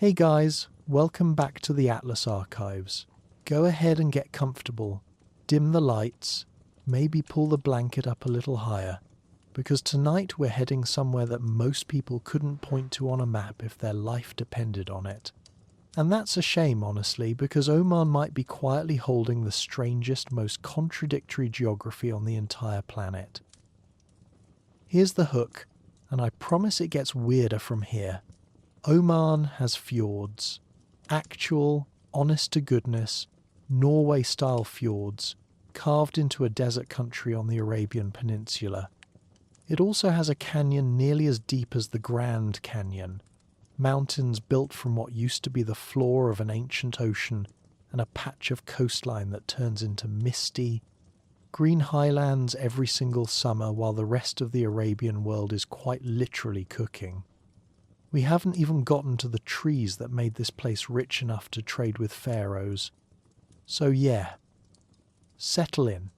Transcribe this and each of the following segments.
Hey guys, welcome back to the Atlas Archives. Go ahead and get comfortable, dim the lights, maybe pull the blanket up a little higher, because tonight we're heading somewhere that most people couldn't point to on a map if their life depended on it. And that's a shame, honestly, because Oman might be quietly holding the strangest, most contradictory geography on the entire planet. Here's the hook, and I promise it gets weirder from here. Oman has fjords. Actual, honest-to-goodness, Norway-style fjords, carved into a desert country on the Arabian Peninsula. It also has a canyon nearly as deep as the Grand Canyon, mountains built from what used to be the floor of an ancient ocean, and a patch of coastline that turns into misty, green highlands every single summer while the rest of the Arabian world is quite literally cooking. We haven't even gotten to the trees that made this place rich enough to trade with pharaohs. So yeah, settle in.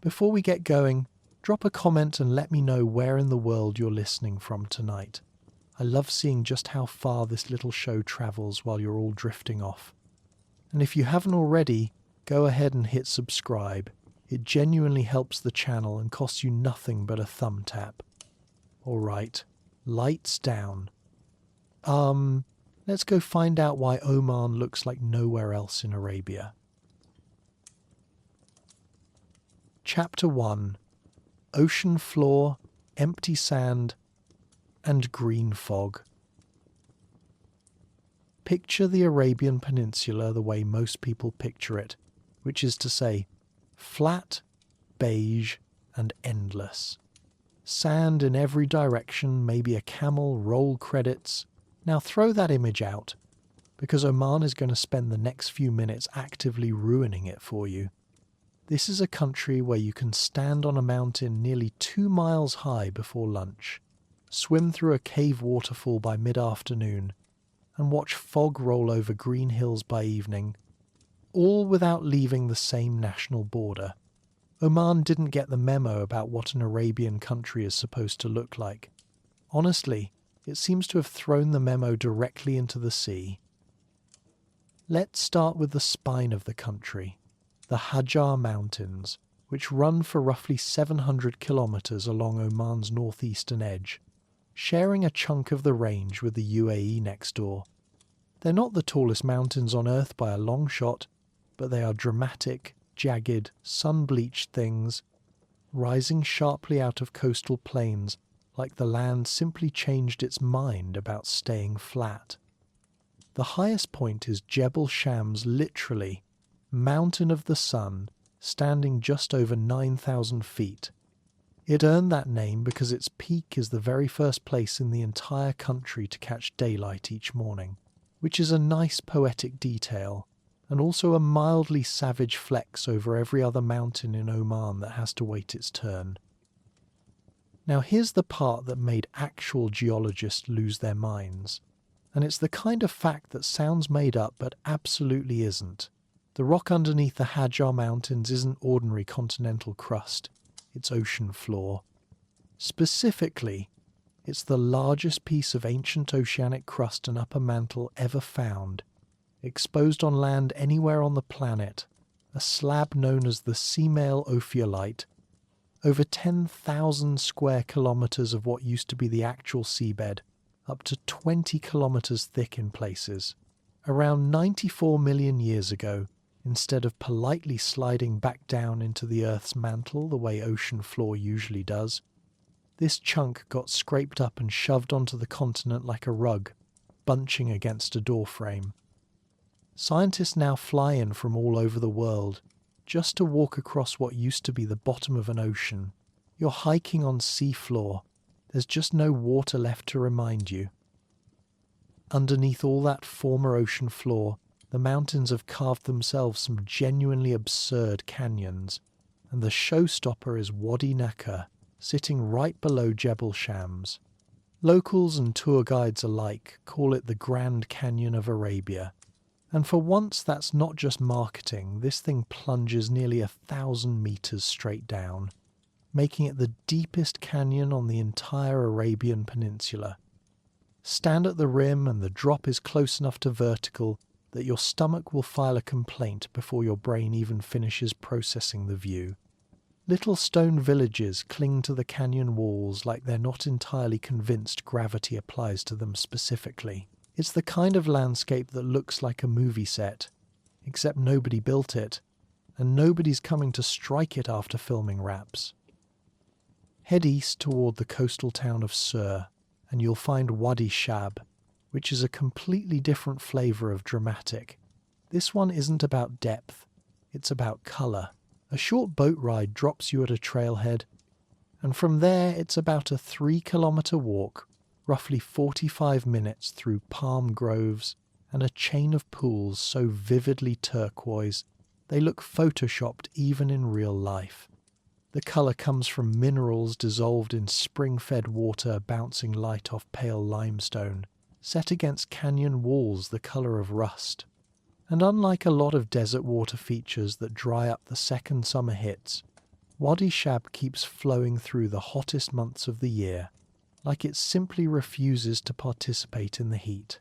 Before we get going, drop a comment and let me know where in the world you're listening from tonight. I love seeing just how far this little show travels while you're all drifting off. And if you haven't already, go ahead and hit subscribe. It genuinely helps the channel and costs you nothing but a thumb tap. Alright, lights down. Let's go find out why Oman looks like nowhere else in Arabia. Chapter 1. Ocean floor, empty sand, and green fog. Picture the Arabian Peninsula the way most people picture it, which is to say, flat, beige, and endless. Sand in every direction, maybe a camel, roll credits. Now throw that image out, because Oman is going to spend the next few minutes actively ruining it for you. This is a country where you can stand on a mountain nearly 2 miles high before lunch, swim through a cave waterfall by mid-afternoon, and watch fog roll over green hills by evening, all without leaving the same national border. Oman didn't get the memo about what an Arabian country is supposed to look like. Honestly, it seems to have thrown the memo directly into the sea. Let's start with the spine of the country, the Hajar Mountains, which run for roughly 700 kilometers along Oman's northeastern edge, sharing a chunk of the range with the UAE next door. They're not the tallest mountains on Earth by a long shot, but they are dramatic, jagged, sun-bleached things, rising sharply out of coastal plains like the land simply changed its mind about staying flat. The highest point is Jebel Shams, literally, Mountain of the Sun, standing just over 9,000 feet. It earned that name because its peak is the very first place in the entire country to catch daylight each morning, which is a nice poetic detail, and also a mildly savage flex over every other mountain in Oman that has to wait its turn. Now here's the part that made actual geologists lose their minds, and it's the kind of fact that sounds made up but absolutely isn't. The rock underneath the Hajar Mountains isn't ordinary continental crust. Its ocean floor. Specifically, it's the largest piece of ancient oceanic crust and upper mantle ever found, exposed on land anywhere on the planet, a slab known as the Seamale Ophiolite, over 10,000 square kilometers of what used to be the actual seabed, up to 20 kilometers thick in places. Around 94 million years ago, instead of politely sliding back down into the Earth's mantle the way ocean floor usually does, this chunk got scraped up and shoved onto the continent like a rug, bunching against a doorframe. Scientists now fly in from all over the world just to walk across what used to be the bottom of an ocean. You're hiking on sea floor. There's just no water left to remind you. Underneath all that former ocean floor, the mountains have carved themselves some genuinely absurd canyons, and the showstopper is Wadi Naka, sitting right below Jebel Shams. Locals and tour guides alike call it the Grand Canyon of Arabia, and for once that's not just marketing. This thing plunges nearly 1,000 meters straight down, making it the deepest canyon on the entire Arabian Peninsula. Stand at the rim and the drop is close enough to vertical that your stomach will file a complaint before your brain even finishes processing the view. Little stone villages cling to the canyon walls like they're not entirely convinced gravity applies to them specifically. It's the kind of landscape that looks like a movie set, except nobody built it, and nobody's coming to strike it after filming wraps. Head east toward the coastal town of Sur, and you'll find Wadi Shab, which is a completely different flavour of dramatic. This one isn't about depth, it's about colour. A short boat ride drops you at a trailhead, and from there it's about a 3-kilometre walk, roughly 45 minutes through palm groves and a chain of pools so vividly turquoise they look photoshopped even in real life. The colour comes from minerals dissolved in spring-fed water bouncing light off pale limestone, set against canyon walls the colour of rust. And unlike a lot of desert water features that dry up the second summer hits, Wadi Shab keeps flowing through the hottest months of the year, like it simply refuses to participate in the heat.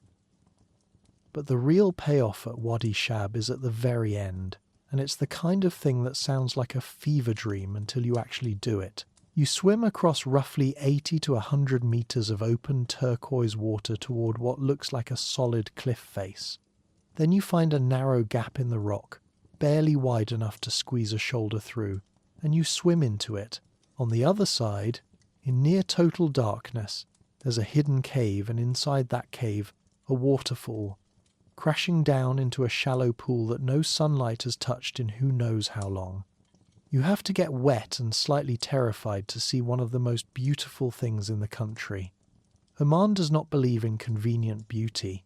But the real payoff at Wadi Shab is at the very end, and it's the kind of thing that sounds like a fever dream until you actually do it. You swim across roughly 80 to 100 meters of open turquoise water toward what looks like a solid cliff face. Then you find a narrow gap in the rock, barely wide enough to squeeze a shoulder through, and you swim into it. On the other side, in near total darkness, there's a hidden cave, and inside that cave, a waterfall, crashing down into a shallow pool that no sunlight has touched in who knows how long. You have to get wet and slightly terrified to see one of the most beautiful things in the country. Oman does not believe in convenient beauty.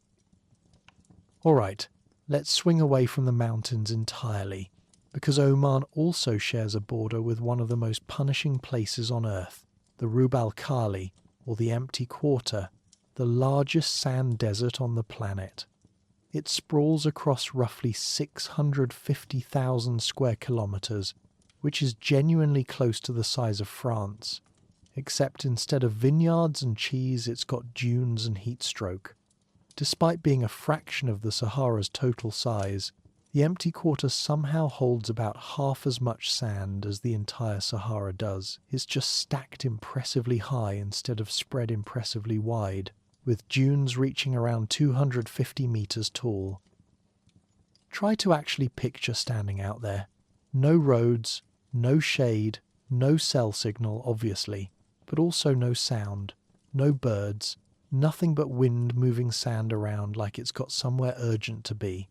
Alright, let's swing away from the mountains entirely, because Oman also shares a border with one of the most punishing places on earth, the Rub al-Khali, or the Empty Quarter, the largest sand desert on the planet. It sprawls across roughly 650,000 square kilometres, which is genuinely close to the size of France, except instead of vineyards and cheese it's got dunes and heat stroke. Despite being a fraction of the Sahara's total size, the Empty Quarter somehow holds about half as much sand as the entire Sahara does. It's just stacked impressively high instead of spread impressively wide, with dunes reaching around 250 meters tall. Try to actually picture standing out there. No roads, no shade, no cell signal obviously, but also no sound, no birds, nothing but wind moving sand around like it's got somewhere urgent to be.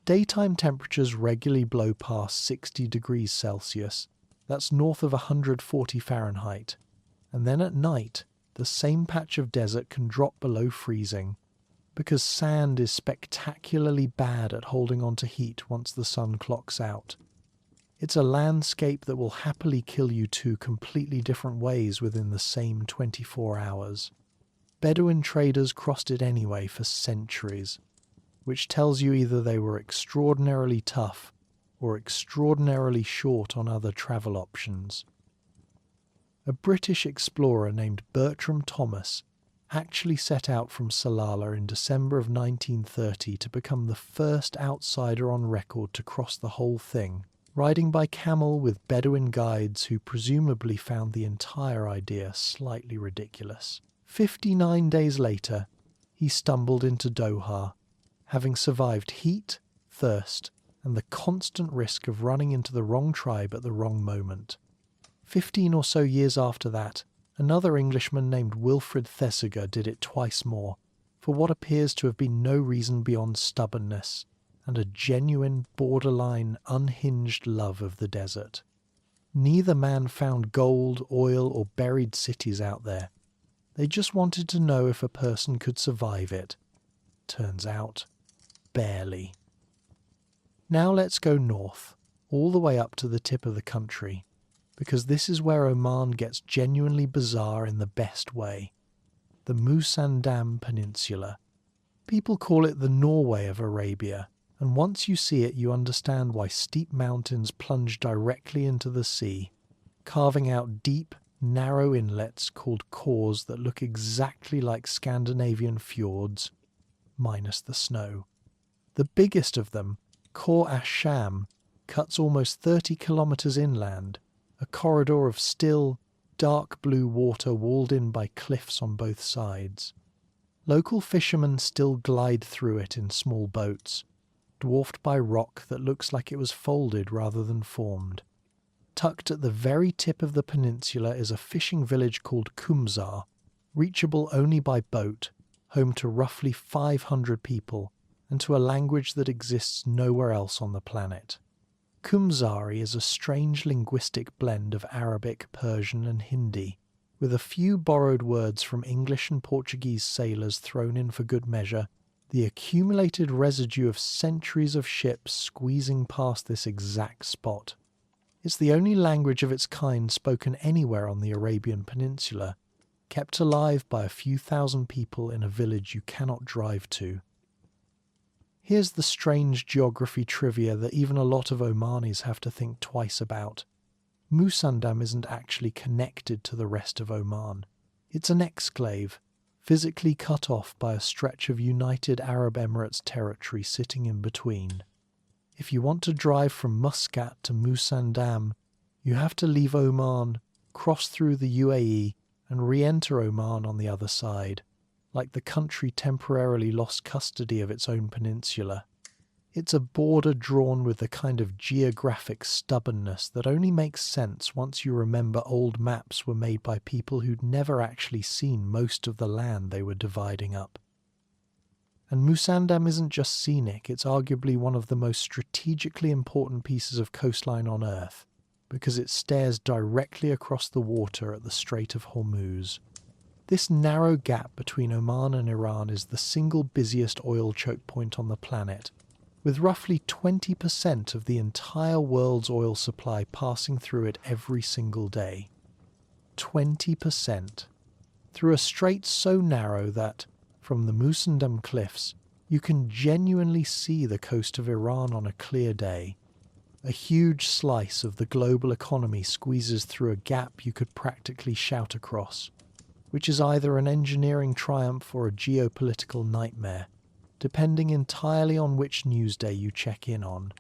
Daytime temperatures regularly blow past 60 degrees Celsius, that's north of 140 Fahrenheit, and then at night the same patch of desert can drop below freezing, because sand is spectacularly bad at holding on to heat once the sun clocks out. It's a landscape that will happily kill you two completely different ways within the same 24 hours. Bedouin traders crossed it anyway for centuries, which tells you either they were extraordinarily tough or extraordinarily short on other travel options. A British explorer named Bertram Thomas actually set out from Salalah in December of 1930 to become the first outsider on record to cross the whole thing, riding by camel with Bedouin guides who presumably found the entire idea slightly ridiculous. 59 days later, he stumbled into Doha, having survived heat, thirst, and the constant risk of running into the wrong tribe at the wrong moment. 15 or so years after that, another Englishman named Wilfred Thesiger did it twice more, for what appears to have been no reason beyond stubbornness and a genuine, borderline, unhinged love of the desert. Neither man found gold, oil, or buried cities out there. They just wanted to know if a person could survive it. Turns out, barely. Now let's go north, all the way up to the tip of the country, because this is where Oman gets genuinely bizarre in the best way. The Musandam Peninsula. People call it the Norway of Arabia, and once you see it you understand why steep mountains plunge directly into the sea, carving out deep, narrow inlets called khors that look exactly like Scandinavian fjords, minus the snow. The biggest of them, Khor Asham, cuts almost 30 kilometres inland, a corridor of still, dark blue water walled in by cliffs on both sides. Local fishermen still glide through it in small boats, dwarfed by rock that looks like it was folded rather than formed. Tucked at the very tip of the peninsula is a fishing village called Kumzar, reachable only by boat, home to roughly 500 people, and to a language that exists nowhere else on the planet. Kumzari is a strange linguistic blend of Arabic, Persian and Hindi, with a few borrowed words from English and Portuguese sailors thrown in for good measure, the accumulated residue of centuries of ships squeezing past this exact spot. It's the only language of its kind spoken anywhere on the Arabian Peninsula, kept alive by a few thousand people in a village you cannot drive to. Here's the strange geography trivia that even a lot of Omanis have to think twice about. Musandam isn't actually connected to the rest of Oman. It's an exclave, physically cut off by a stretch of United Arab Emirates territory sitting in between. If you want to drive from Muscat to Musandam, you have to leave Oman, cross through the UAE, and re-enter Oman on the other side, like the country temporarily lost custody of its own peninsula. It's a border drawn with the kind of geographic stubbornness that only makes sense once you remember old maps were made by people who'd never actually seen most of the land they were dividing up. And Musandam isn't just scenic, it's arguably one of the most strategically important pieces of coastline on Earth, because it stares directly across the water at the Strait of Hormuz. This narrow gap between Oman and Iran is the single busiest oil choke point on the planet, with roughly 20% of the entire world's oil supply passing through it every single day. 20%. Through a strait so narrow that, from the Musandam cliffs, you can genuinely see the coast of Iran on a clear day. A huge slice of the global economy squeezes through a gap you could practically shout across, which is either an engineering triumph or a geopolitical nightmare, depending entirely on which news day you check in on.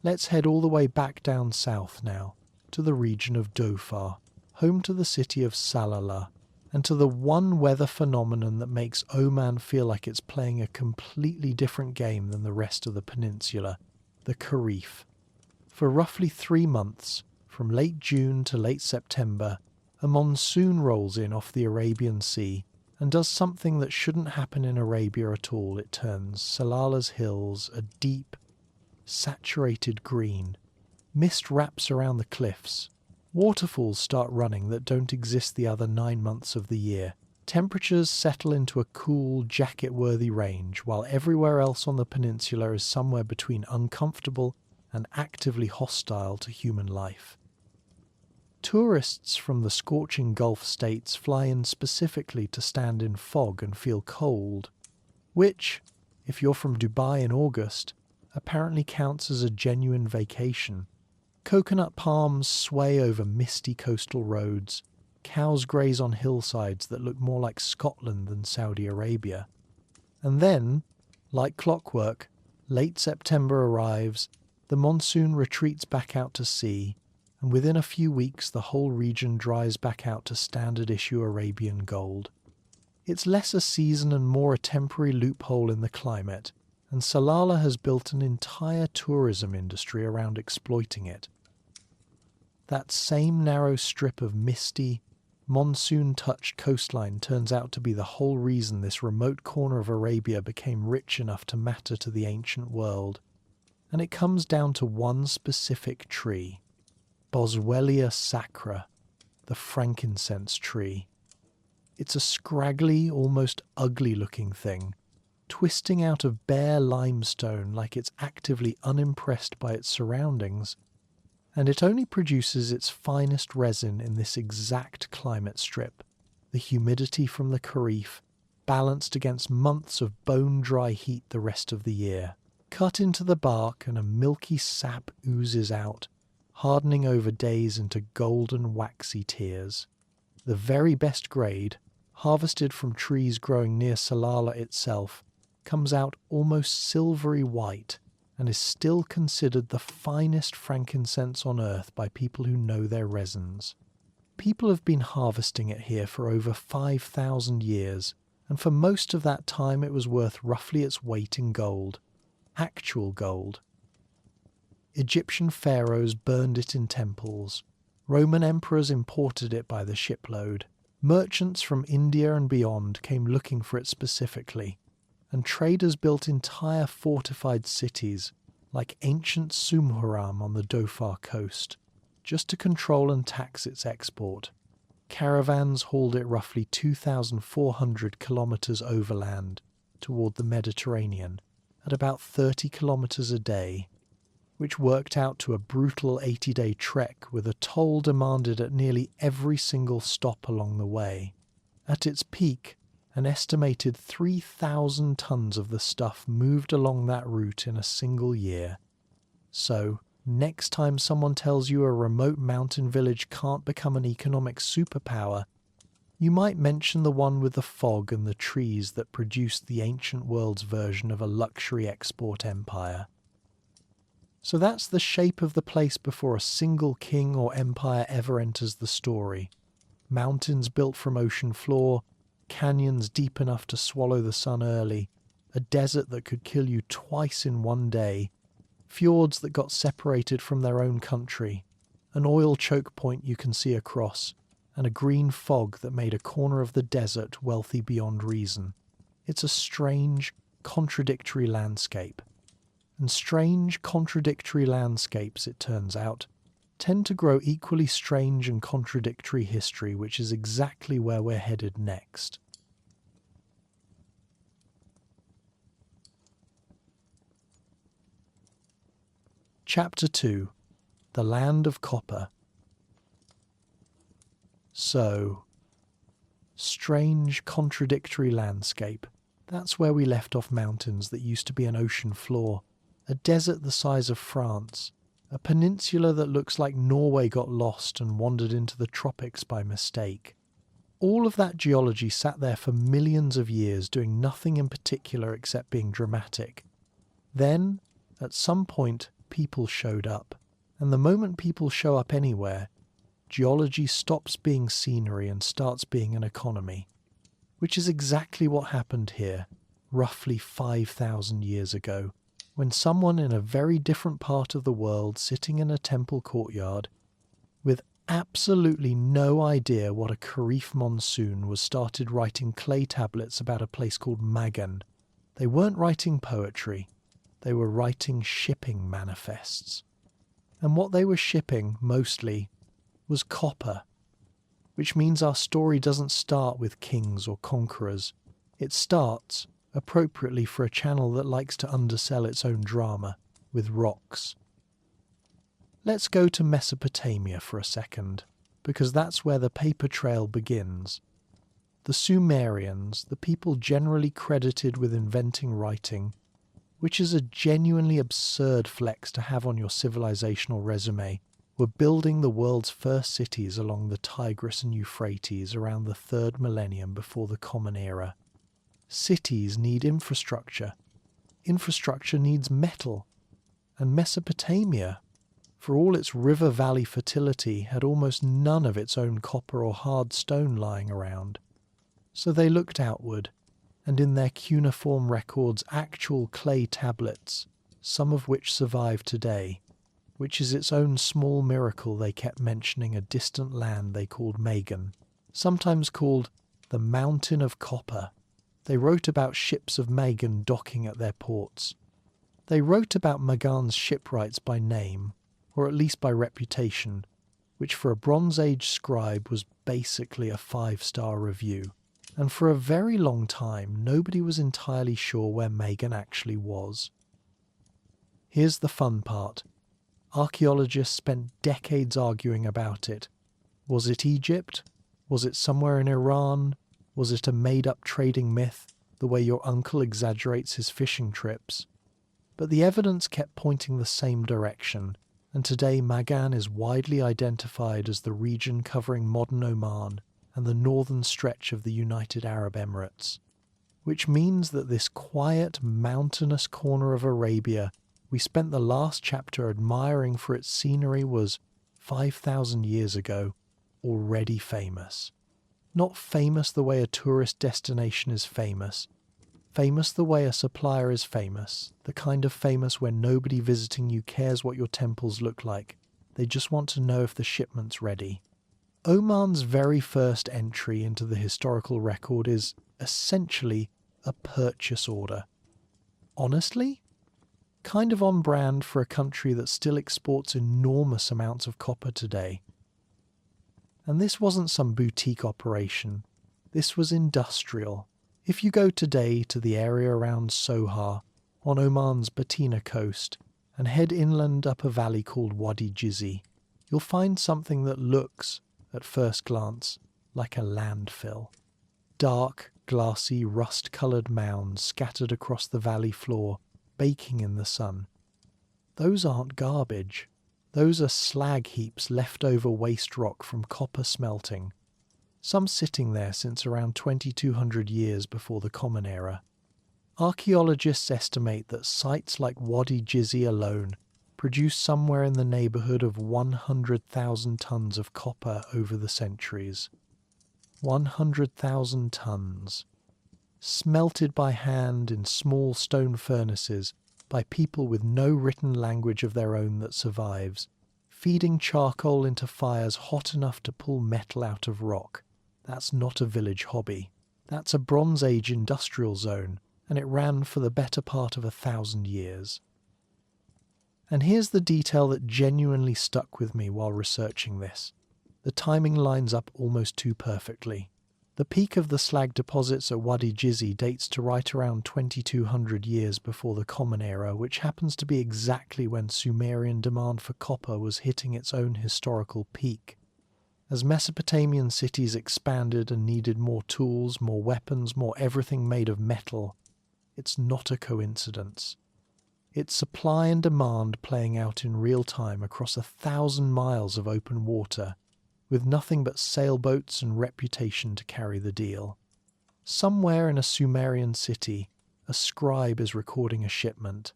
Let's head all the way back down south now, to the region of Dhofar, home to the city of Salalah, and to the one weather phenomenon that makes Oman feel like it's playing a completely different game than the rest of the peninsula, the Kharif. For roughly 3 months, from late June to late September, a monsoon rolls in off the Arabian Sea and does something that shouldn't happen in Arabia at all. It turns Salalah's hills a deep, saturated green. Mist wraps around the cliffs. Waterfalls start running that don't exist the other 9 months of the year. Temperatures settle into a cool, jacket-worthy range, while everywhere else on the peninsula is somewhere between uncomfortable and actively hostile to human life. Tourists from the scorching Gulf states fly in specifically to stand in fog and feel cold, which, if you're from Dubai in August, apparently counts as a genuine vacation. Coconut palms sway over misty coastal roads, cows graze on hillsides that look more like Scotland than Saudi Arabia. And then, like clockwork, late September arrives, the monsoon retreats back out to sea, and within a few weeks the whole region dries back out to standard issue Arabian gold. It's less a season and more a temporary loophole in the climate, and Salalah has built an entire tourism industry around exploiting it. That same narrow strip of misty, monsoon-touched coastline turns out to be the whole reason this remote corner of Arabia became rich enough to matter to the ancient world, and it comes down to one specific tree. Boswellia sacra, the frankincense tree. It's a scraggly, almost ugly-looking thing, twisting out of bare limestone like it's actively unimpressed by its surroundings, and it only produces its finest resin in this exact climate strip, the humidity from the Kharif, balanced against months of bone-dry heat the rest of the year. Cut into the bark and a milky sap oozes out, hardening over days into golden waxy tears. The very best grade, harvested from trees growing near Salalah itself, comes out almost silvery white and is still considered the finest frankincense on earth by people who know their resins. People have been harvesting it here for over 5,000 years, and for most of that time it was worth roughly its weight in gold. Actual gold. Egyptian pharaohs burned it in temples. Roman emperors imported it by the shipload. Merchants from India and beyond came looking for it specifically, and traders built entire fortified cities, like ancient Sumerian on the Dhofar coast, just to control and tax its export. Caravans hauled it roughly 2,400 kilometres overland toward the Mediterranean at about 30 kilometres a day, which worked out to a brutal 80-day trek with a toll demanded at nearly every single stop along the way. At its peak, an estimated 3,000 tons of the stuff moved along that route in a single year. So, next time someone tells you a remote mountain village can't become an economic superpower, you might mention the one with the fog and the trees that produced the ancient world's version of a luxury export empire. So that's the shape of the place before a single king or empire ever enters the story. Mountains built from ocean floor, canyons deep enough to swallow the sun early, a desert that could kill you twice in one day, fjords that got separated from their own country, an oil choke point you can see across, and a green fog that made a corner of the desert wealthy beyond reason. It's a strange, contradictory landscape. And strange, contradictory landscapes, it turns out, tend to grow equally strange and contradictory history, which is exactly where we're headed next. Chapter 2. The Land of Copper. So, strange, contradictory landscape. That's where we left off mountains that used to be an ocean floor. A desert the size of France, a peninsula that looks like Norway got lost and wandered into the tropics by mistake. All of that geology sat there for millions of years doing nothing in particular except being dramatic. Then, at some point, people showed up. And the moment people show up anywhere, geology stops being scenery and starts being an economy. Which is exactly what happened here, roughly 5,000 years ago, when someone in a very different part of the world sitting in a temple courtyard, with absolutely no idea what a Kharif monsoon was, started writing clay tablets about a place called Magan. They weren't writing poetry, they were writing shipping manifests. And what they were shipping, mostly, was copper, which means our story doesn't start with kings or conquerors. It starts, appropriately for a channel that likes to undersell its own drama, with rocks. Let's go to Mesopotamia for a second, because that's where the paper trail begins. The Sumerians, the people generally credited with inventing writing, which is a genuinely absurd flex to have on your civilizational resume, were building the world's first cities along the Tigris and Euphrates around the 3rd millennium before the Common Era. Cities need infrastructure. Infrastructure needs metal. And Mesopotamia, for all its river valley fertility, had almost none of its own copper or hard stone lying around. So they looked outward, and in their cuneiform records actual clay tablets, some of which survive today, which is its own small miracle. They kept mentioning a distant land they called Magan, sometimes called the Mountain of Copper. They wrote about ships of Magan docking at their ports. They wrote about Magan's shipwrights by name, or at least by reputation, which for a Bronze Age scribe was basically a 5-star review. And for a very long time, nobody was entirely sure where Magan actually was. Here's the fun part. Archaeologists spent decades arguing about it. Was it Egypt? Was it somewhere in Iran? Was it a made-up trading myth, the way your uncle exaggerates his fishing trips? But the evidence kept pointing the same direction. and today Magan is widely identified as the region covering modern Oman and the northern stretch of the United Arab Emirates, which means that this quiet, mountainous corner of Arabia we spent the last chapter admiring for its scenery was, 5,000 years ago, already famous. Not famous the way a tourist destination is famous. Famous the way a supplier is famous, the kind of famous where nobody visiting you cares what your temples look like. They just want to know if the shipment's ready. Oman's very first entry into the historical record is essentially a purchase order. Honestly, kind of on brand for a country that still exports enormous amounts of copper today. And this wasn't some boutique operation. This was industrial. If you go today to the area around Sohar, on Oman's Batina coast, and head inland up a valley called Wadi Jizzi, you'll find something that looks, at first glance, like a landfill. Dark, glassy, rust-coloured mounds scattered across the valley floor, baking in the sun. Those aren't garbage. Those are slag heaps left over waste rock from copper smelting, some sitting there since around 2200 years before the Common Era. Archaeologists estimate that sites like Wadi Jizzi alone produce somewhere in the neighbourhood of 100,000 tons of copper over the centuries. 100,000 tons. Smelted by hand in small stone furnaces by people with no written language of their own that survives, feeding charcoal into fires hot enough to pull metal out of rock. That's not a village hobby. That's a Bronze Age industrial zone, and it ran for the better part of 1,000 years. And here's the detail that genuinely stuck with me while researching this. The timing lines up almost too perfectly. The peak of the slag deposits at Wadi Jizzi dates to right around 2200 years before the Common Era, which happens to be exactly when Sumerian demand for copper was hitting its own historical peak. As Mesopotamian cities expanded and needed more tools, more weapons, more everything made of metal, it's not a coincidence. It's supply and demand playing out in real time across 1,000 miles of open water, with nothing but sailboats and reputation to carry the deal. Somewhere in a Sumerian city, a scribe is recording a shipment.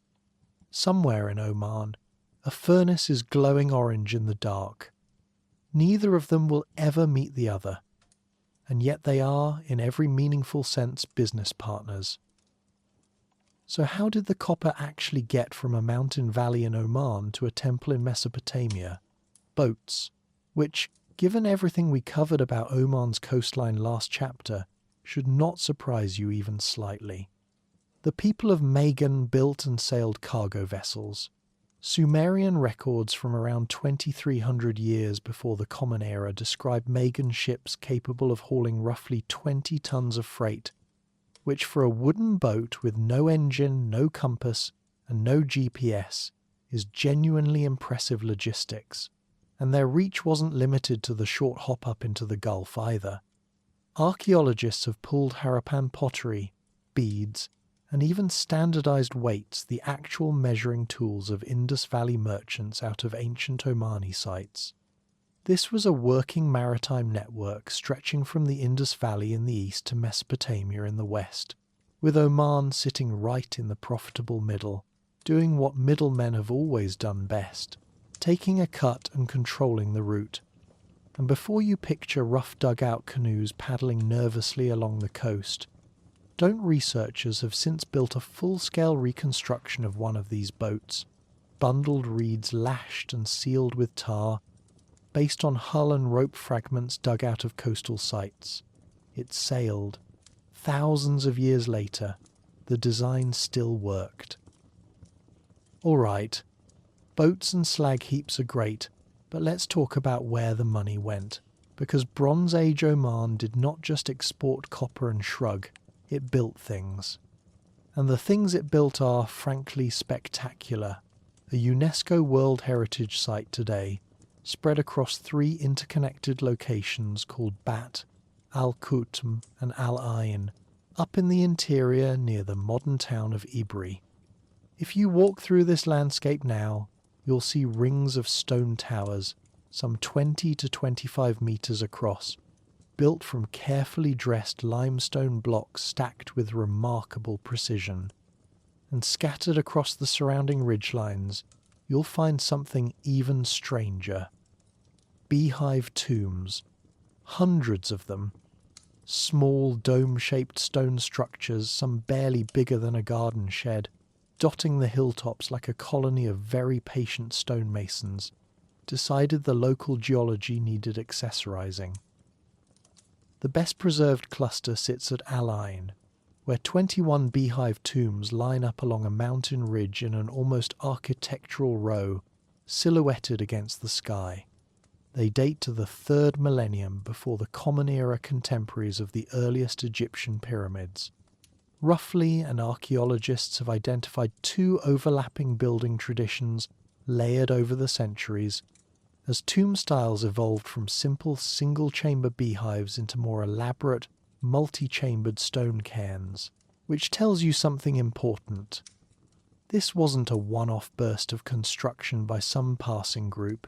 Somewhere in Oman, a furnace is glowing orange in the dark. Neither of them will ever meet the other, and yet they are, in every meaningful sense, business partners. So how did the copper actually get from a mountain valley in Oman to a temple in Mesopotamia? Boats, which, given everything we covered about Oman's coastline last chapter, should not surprise you even slightly. The people of Magan built and sailed cargo vessels. Sumerian records from around 2300 years before the Common Era describe Magan ships capable of hauling roughly 20 tons of freight, which for a wooden boat with no engine, no compass, and no GPS is genuinely impressive logistics. And their reach wasn't limited to the short hop up into the Gulf either. Archaeologists have pulled Harappan pottery, beads, and even standardized weights, the actual measuring tools of Indus Valley merchants, out of ancient Omani sites. This was a working maritime network stretching from the Indus Valley in the east to Mesopotamia in the west, with Oman sitting right in the profitable middle, doing what middlemen have always done best, taking a cut and controlling the route. And before you picture rough dugout canoes paddling nervously along the coast, Don't researchers have since built a full-scale reconstruction of one of these boats, bundled reeds lashed and sealed with tar, based on hull and rope fragments dug out of coastal sites. It sailed. Thousands of years later, the design still worked. All right, boats and slag heaps are great, but let's talk about where the money went, because Bronze Age Oman did not just export copper and shrug, it built things. And the things it built are, frankly, spectacular. A UNESCO World Heritage Site today, spread across 3 interconnected locations called Bat, Al-Qutm and Al-Ain, up in the interior near the modern town of Ibri. If you walk through this landscape now, you'll see rings of stone towers, some 20 to 25 meters across, built from carefully dressed limestone blocks stacked with remarkable precision. And scattered across the surrounding ridgelines, you'll find something even stranger. Beehive tombs, hundreds of them. Small dome-shaped stone structures, some barely bigger than a garden shed, dotting the hilltops like a colony of very patient stonemasons, decided the local geology needed accessorizing. The best-preserved cluster sits at Alain, where 21 beehive tombs line up along a mountain ridge in an almost architectural row, silhouetted against the sky. They date to the 3rd millennium before the Common Era contemporaries of the earliest Egyptian pyramids. Roughly, and archaeologists have identified 2 overlapping building traditions layered over the centuries, as tomb styles evolved from simple single-chamber beehives into more elaborate, multi-chambered stone cairns, which tells you something important. This wasn't a one-off burst of construction by some passing group.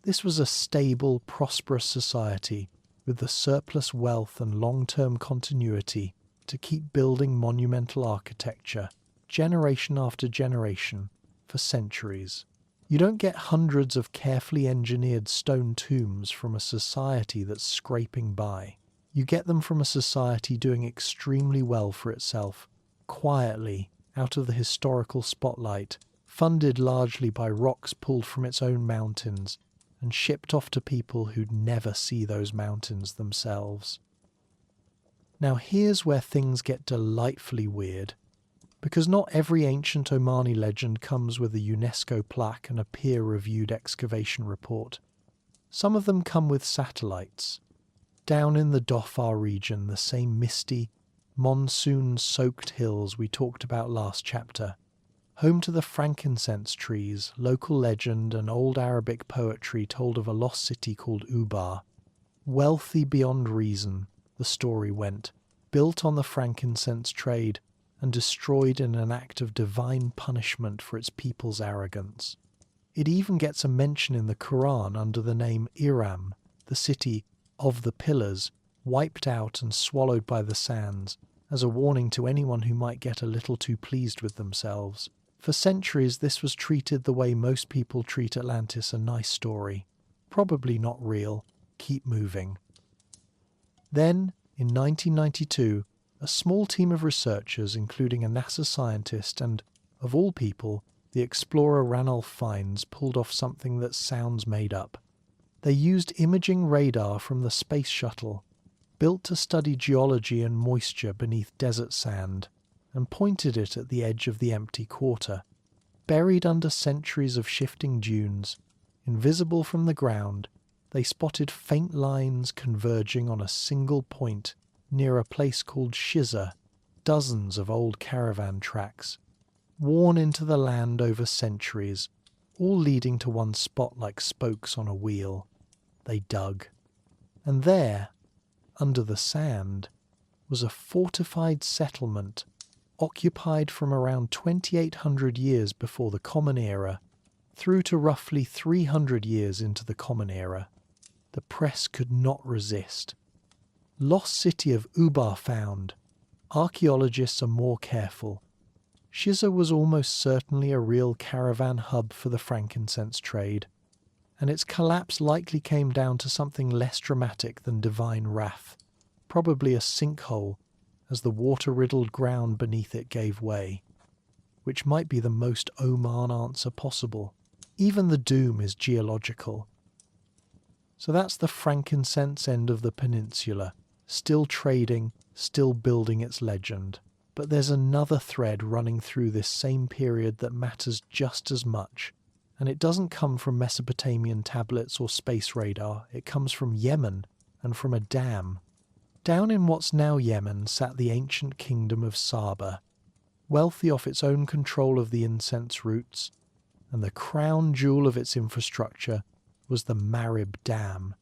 This was a stable, prosperous society with the surplus wealth and long-term continuity to keep building monumental architecture, generation after generation, for centuries. You don't get hundreds of carefully engineered stone tombs from a society that's scraping by. You get them from a society doing extremely well for itself, quietly, out of the historical spotlight, funded largely by rocks pulled from its own mountains, and shipped off to people who'd never see those mountains themselves. Now here's where things get delightfully weird, because not every ancient Omani legend comes with a UNESCO plaque and a peer-reviewed excavation report. Some of them come with satellites. Down in the Dhofar region, the same misty, monsoon-soaked hills we talked about last chapter, home to the frankincense trees, local legend and old Arabic poetry told of a lost city called Ubar. Wealthy beyond reason, the story went, built on the frankincense trade and destroyed in an act of divine punishment for its people's arrogance. It even gets a mention in the Quran under the name Iram, the city of the pillars, wiped out and swallowed by the sands, as a warning to anyone who might get a little too pleased with themselves. For centuries this was treated the way most people treat Atlantis, a nice story. Probably not real. Keep moving. Then, in 1992, a small team of researchers, including a NASA scientist and, of all people, the explorer Ranulph Fiennes, pulled off something that sounds made up. They used imaging radar from the space shuttle, built to study geology and moisture beneath desert sand, and pointed it at the edge of the empty quarter. Buried under centuries of shifting dunes, invisible from the ground, they spotted faint lines converging on a single point near a place called Shiza, dozens of old caravan tracks, worn into the land over centuries, all leading to one spot like spokes on a wheel. They dug. And there, under the sand, was a fortified settlement occupied from around 2,800 years before the Common Era through to roughly 300 years into the Common Era. The press could not resist. Lost city of Ubar found. Archaeologists are more careful. Shiza was almost certainly a real caravan hub for the frankincense trade, and its collapse likely came down to something less dramatic than divine wrath, probably a sinkhole as the water-riddled ground beneath it gave way, which might be the most Oman answer possible. Even the doom is geological. So that's the frankincense end of the peninsula, still trading, still building its legend. But there's another thread running through this same period that matters just as much, and it doesn't come from Mesopotamian tablets or space radar. It comes from Yemen and from a dam. Down in what's now Yemen sat the ancient kingdom of Saba, wealthy off its own control of the incense routes, and the crown jewel of its infrastructure was the Marib Dam,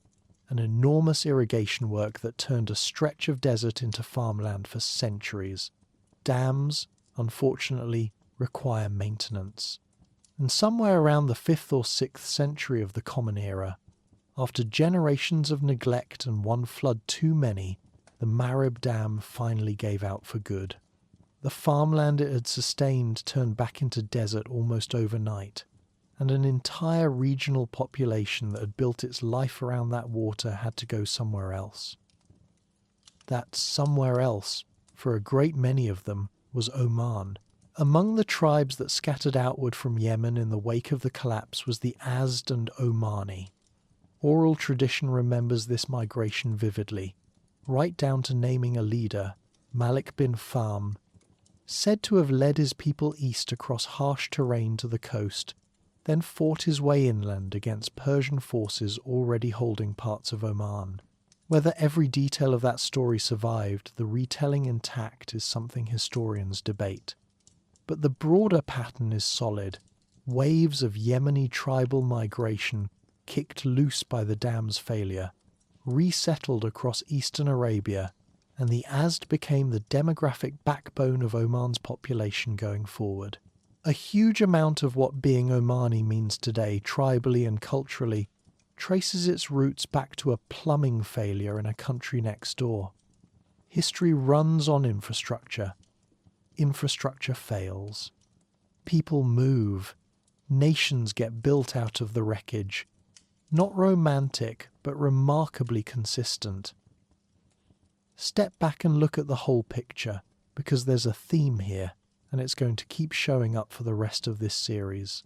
an enormous irrigation work that turned a stretch of desert into farmland for centuries. Dams, unfortunately, require maintenance. And somewhere around the 5th or 6th century of the Common Era, after generations of neglect and one flood too many, the Marib Dam finally gave out for good. The farmland it had sustained turned back into desert almost overnight, and an entire regional population that had built its life around that water had to go somewhere else. That somewhere else, for a great many of them, was Oman. Among the tribes that scattered outward from Yemen in the wake of the collapse was the Azd and Omani. Oral tradition remembers this migration vividly, right down to naming a leader, Malik bin Fahm, said to have led his people east across harsh terrain to the coast, then fought his way inland against Persian forces already holding parts of Oman. Whether every detail of that story survived, the retelling intact, is something historians debate. But the broader pattern is solid. Waves of Yemeni tribal migration, kicked loose by the dam's failure, resettled across eastern Arabia, and the Azd became the demographic backbone of Oman's population going forward. A huge amount of what being Omani means today, tribally and culturally, traces its roots back to a plumbing failure in a country next door. History runs on infrastructure. Infrastructure fails. People move. Nations get built out of the wreckage. Not romantic, but remarkably consistent. Step back and look at the whole picture, because there's a theme here, and it's going to keep showing up for the rest of this series.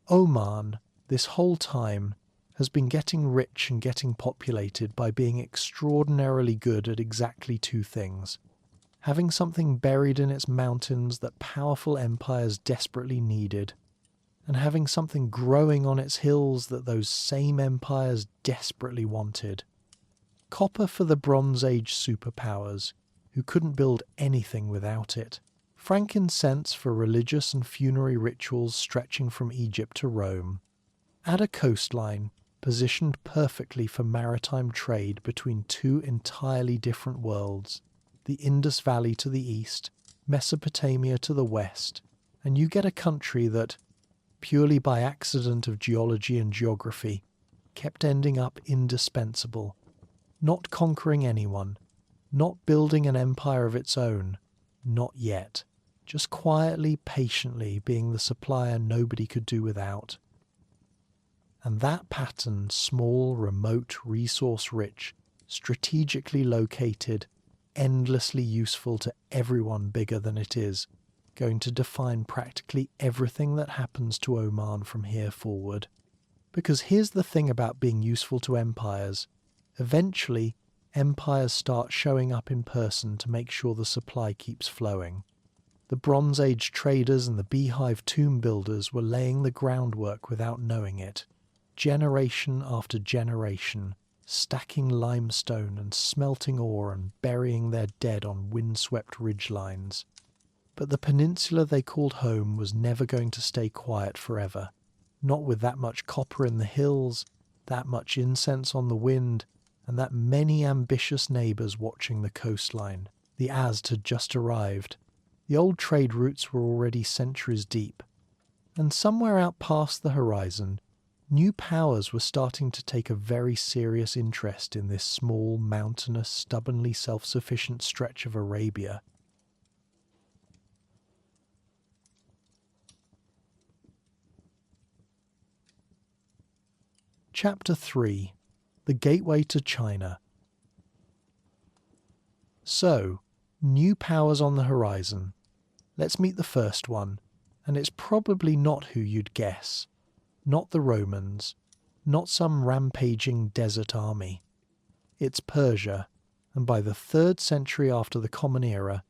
Oman, this whole time, has been getting rich and getting populated by being extraordinarily good at exactly two things: having something buried in its mountains that powerful empires desperately needed, and having something growing on its hills that those same empires desperately wanted. Copper for the Bronze Age superpowers, who couldn't build anything without it. Frankincense for religious and funerary rituals stretching from Egypt to Rome. Add a coastline, positioned perfectly for maritime trade between two entirely different worlds, the Indus Valley to the east, Mesopotamia to the west, and you get a country that, purely by accident of geology and geography, kept ending up indispensable, not conquering anyone, not building an empire of its own, not yet, just quietly, patiently being the supplier nobody could do without. And that pattern, small, remote, resource-rich, strategically located, endlessly useful to everyone bigger than it is, going to define practically everything that happens to Oman from here forward. Because here's the thing about being useful to empires. Eventually, empires start showing up in person to make sure the supply keeps flowing. The Bronze Age traders and the beehive tomb builders were laying the groundwork without knowing it, generation after generation, stacking limestone and smelting ore and burying their dead on windswept ridgelines. But the peninsula they called home was never going to stay quiet forever, not with that much copper in the hills, that much incense on the wind, and that many ambitious neighbours watching the coastline. The Azd had just arrived. The old trade routes were already centuries deep. And somewhere out past the horizon, new powers were starting to take a very serious interest in this small, mountainous, stubbornly self-sufficient stretch of Arabia. Chapter 3: The Gateway to China. So, new powers on the horizon. Let's meet the first one, and it's probably not who you'd guess. Not the Romans, not some rampaging desert army. It's Persia, and by the 3rd century after the Common Era,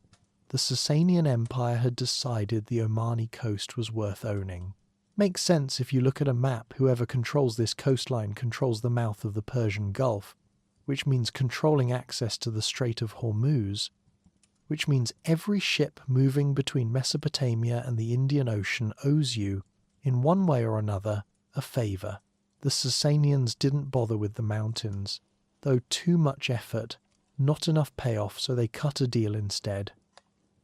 the Sasanian Empire had decided the Omani coast was worth owning. Makes sense if you look at a map. Whoever controls this coastline controls the mouth of the Persian Gulf, which means controlling access to the Strait of Hormuz, which means every ship moving between Mesopotamia and the Indian Ocean owes you, in one way or another, a favour. The Sasanians didn't bother with the mountains, though too much effort, not enough payoff, so they cut a deal instead.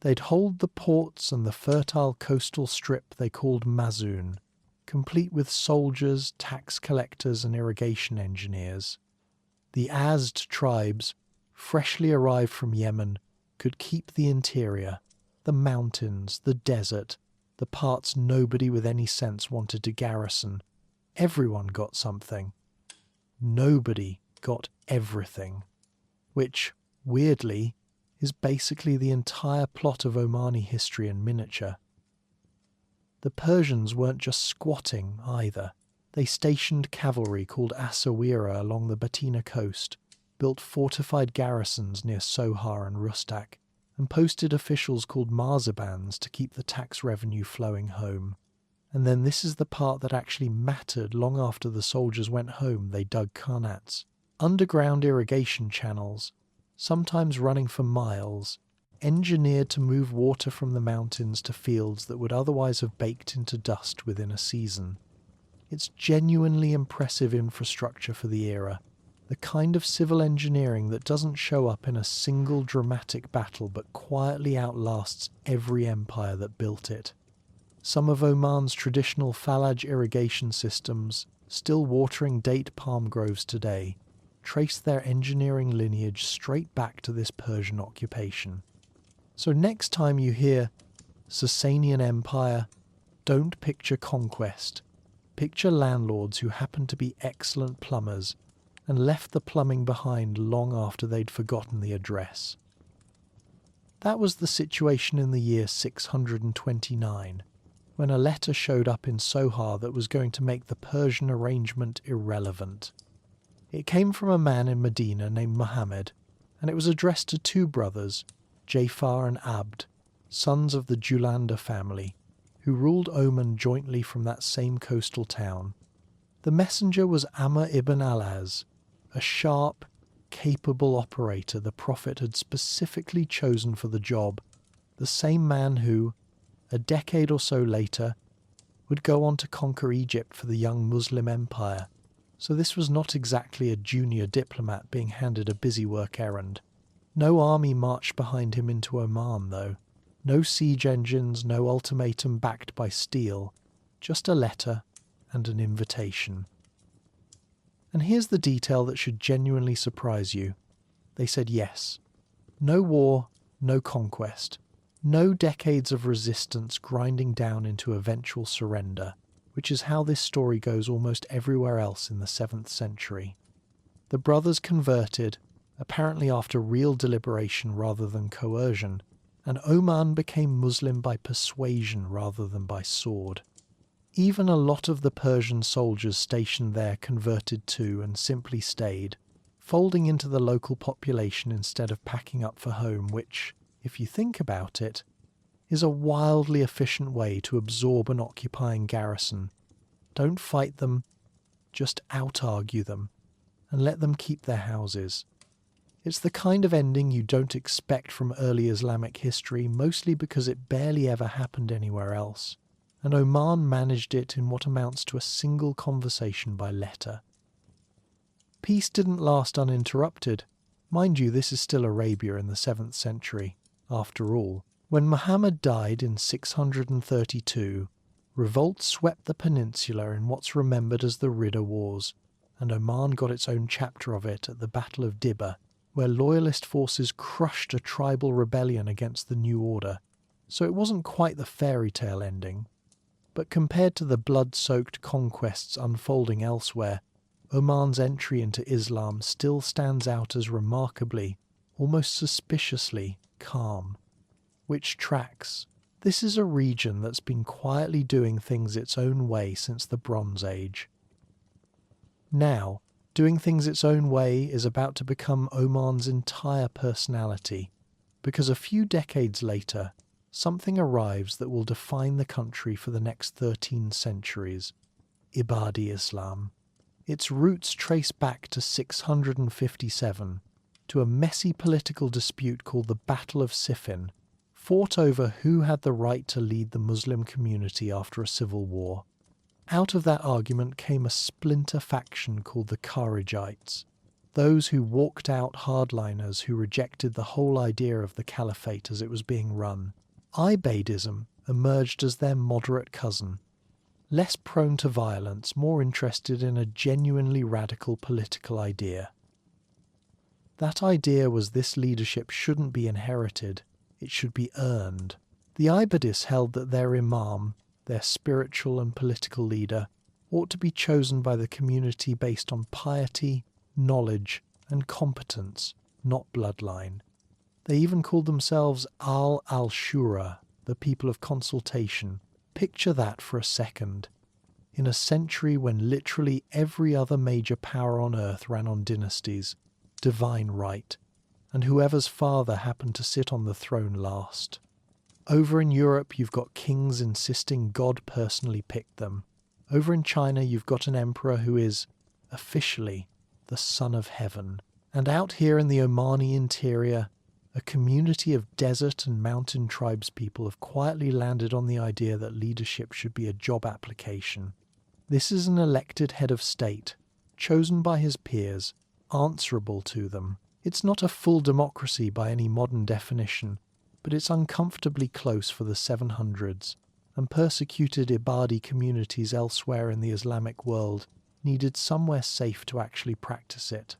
They'd hold the ports and the fertile coastal strip they called Mazun, complete with soldiers, tax collectors, and irrigation engineers. The Azd tribes, freshly arrived from Yemen, could keep the interior, the mountains, the desert, the parts nobody with any sense wanted to garrison. Everyone got something. Nobody got everything, which, weirdly, is basically the entire plot of Omani history in miniature. The Persians weren't just squatting either. They stationed cavalry called Asawira along the Batina coast, built fortified garrisons near Sohar and Rustak, and posted officials called marzibans to keep the tax revenue flowing home. And then this is the part that actually mattered. Long after the soldiers went home, they dug qanats, underground irrigation channels, sometimes running for miles, engineered to move water from the mountains to fields that would otherwise have baked into dust within a season. It's genuinely impressive infrastructure for the era, the kind of civil engineering that doesn't show up in a single dramatic battle but quietly outlasts every empire that built it. Some of Oman's traditional Falaj irrigation systems, still watering date palm groves today, trace their engineering lineage straight back to this Persian occupation. So next time you hear Sasanian Empire, don't picture conquest. Picture landlords who happened to be excellent plumbers and left the plumbing behind long after they'd forgotten the address. That was the situation in the year 629, when a letter showed up in Sohar that was going to make the Persian arrangement irrelevant. It came from a man in Medina named Muhammad, and it was addressed to two brothers, Jafar and Abd, sons of the Julanda family, who ruled Oman jointly from that same coastal town. The messenger was Amr ibn al-Az, a sharp, capable operator the Prophet had specifically chosen for the job, the same man who, a decade or so later, would go on to conquer Egypt for the young Muslim empire. So this was not exactly a junior diplomat being handed a busy work errand. No army marched behind him into Oman, though. No siege engines, no ultimatum backed by steel, just a letter and an invitation. And here's the detail that should genuinely surprise you. They said yes. No war, no conquest. No decades of resistance grinding down into eventual surrender, which is how this story goes almost everywhere else in the 7th century. The brothers converted, apparently after real deliberation rather than coercion, and Oman became Muslim by persuasion rather than by sword. Even a lot of the Persian soldiers stationed there converted too and simply stayed, folding into the local population instead of packing up for home, which, if you think about it, is a wildly efficient way to absorb an occupying garrison. Don't fight them, just out-argue them, and let them keep their houses. It's the kind of ending you don't expect from early Islamic history, mostly because it barely ever happened anywhere else, and Oman managed it in what amounts to a single conversation by letter. Peace didn't last uninterrupted. Mind you, this is still Arabia in the 7th century. After all, when Muhammad died in 632, revolt swept the peninsula in what's remembered as the Ridda Wars, and Oman got its own chapter of it at the Battle of Dibba, where loyalist forces crushed a tribal rebellion against the new order. So it wasn't quite the fairy tale ending, but compared to the blood-soaked conquests unfolding elsewhere, Oman's entry into Islam still stands out as remarkably, almost suspiciously, calm. Which tracks. This is a region that's been quietly doing things its own way since the Bronze Age. Now, doing things its own way is about to become Oman's entire personality, because a few decades later, something arrives that will define the country for the next 13 centuries: Ibadi Islam. Its roots trace back to 657, to a messy political dispute called the Battle of Siffin, fought over who had the right to lead the Muslim community after a civil war. Out of that argument came a splinter faction called the Kharijites, those who walked out hardliners who rejected the whole idea of the caliphate as it was being run. Ibadism emerged as their moderate cousin. less prone to violence, more interested in a genuinely radical political idea. That idea was this leadership shouldn't be inherited, it should be earned. The Ibadis held that their imam, their spiritual and political leader, ought to be chosen by the community based on piety, knowledge, and competence, not bloodline. They even called themselves al-Shura, the people of consultation. Picture that for a second. In a century when literally every other major power on earth ran on dynasties, divine right, and whoever's father happened to sit on the throne last. Over in Europe, you've got kings insisting God personally picked them. Over in China, you've got an emperor who is, officially, the son of heaven. And out here in the Omani interior, a community of desert and mountain tribespeople have quietly landed on the idea that leadership should be a job application. This is an elected head of state, chosen by his peers, answerable to them. It's not a full democracy by any modern definition, but it's uncomfortably close for the 700s, and persecuted Ibadi communities elsewhere in the Islamic world needed somewhere safe to actually practice it.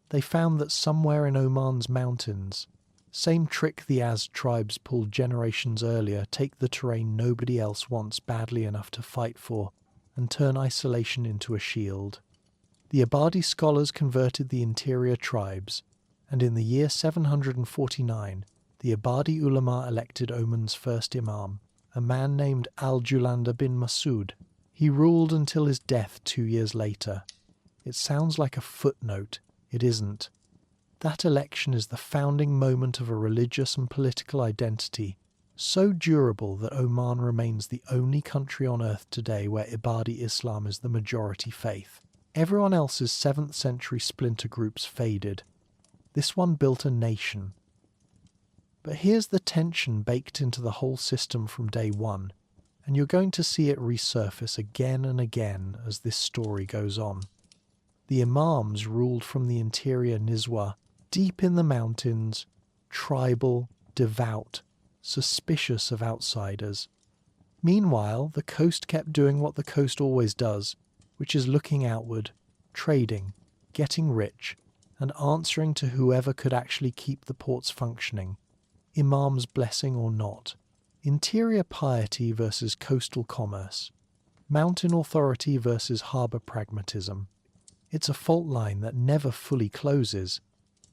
They found that somewhere in Oman's mountains, same trick the Az tribes pulled generations earlier, take the terrain nobody else wants badly enough to fight for, and turn isolation into a shield. The Ibadi scholars converted the interior tribes, and in the year 749, the Ibadi ulama elected Oman's first imam, a man named al-Julanda bin Masud. He ruled until his death 2 years later. It sounds like a footnote. It isn't. That election is the founding moment of a religious and political identity, so durable that Oman remains the only country on earth today where Ibadi Islam is the majority faith. Everyone else's 7th century splinter groups faded. This one built a nation. But here's the tension baked into the whole system from day one, and you're going to see it resurface again and again as this story goes on. The imams ruled from the interior Nizwa, deep in the mountains, tribal, devout, suspicious of outsiders. Meanwhile, the coast kept doing what the coast always does, which is looking outward, trading, getting rich, and answering to whoever could actually keep the ports functioning, imam's blessing or not. Interior piety versus coastal commerce. Mountain authority versus harbour pragmatism. It's a fault line that never fully closes,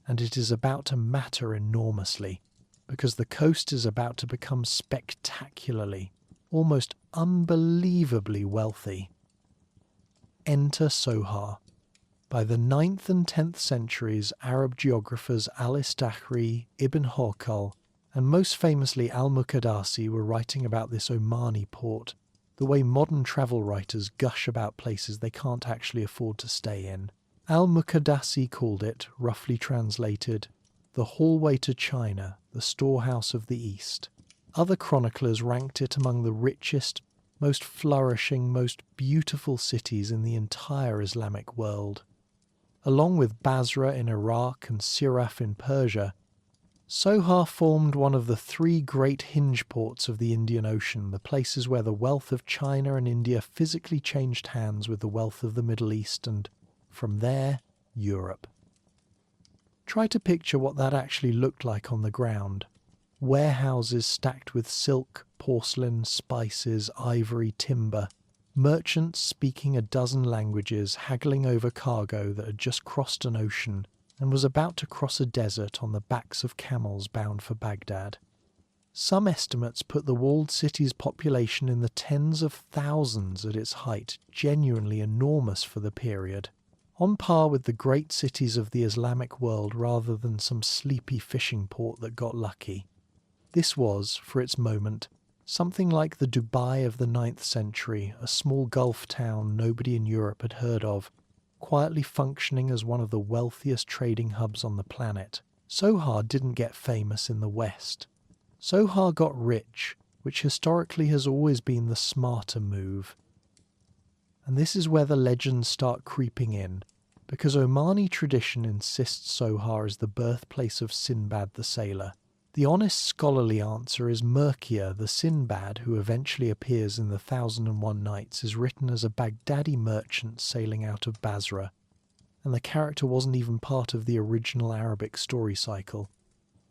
and it is about to matter enormously, because the coast is about to become spectacularly, almost unbelievably wealthy. Enter Sohar. By the 9th and 10th centuries, Arab geographers al-Istahri, Ibn Hawqal, and most famously al-Muqaddasi were writing about this Omani port, the way modern travel writers gush about places they can't actually afford to stay in. Al-Muqaddasi called it, roughly translated, the hallway to China, the storehouse of the East. Other chroniclers ranked it among the richest, most flourishing, most beautiful cities in the entire Islamic world. Along with Basra in Iraq and Siraf in Persia, Sohar formed one of the 3 great hinge ports of the Indian Ocean, the places where the wealth of China and India physically changed hands with the wealth of the Middle East and, from there, Europe. Try to picture what that actually looked like on the ground. Warehouses stacked with silk, porcelain, spices, ivory, timber. Merchants speaking a dozen languages, haggling over cargo that had just crossed an ocean and was about to cross a desert on the backs of camels bound for Baghdad. Some estimates put the walled city's population in the tens of thousands at its height, genuinely enormous for the period, on par with the great cities of the Islamic world rather than some sleepy fishing port that got lucky. This was, for its moment, something like the Dubai of the 9th century, a small Gulf town nobody in Europe had heard of, quietly functioning as one of the wealthiest trading hubs on the planet. Sohar didn't get famous in the West. Sohar got rich, which historically has always been the smarter move. And this is where the legends start creeping in, because Omani tradition insists Sohar is the birthplace of Sinbad the sailor, The honest scholarly answer is murkier. The Sinbad, who eventually appears in the 1001 Nights, is written as a Baghdadi merchant sailing out of Basra, and the character wasn't even part of the original Arabic story cycle.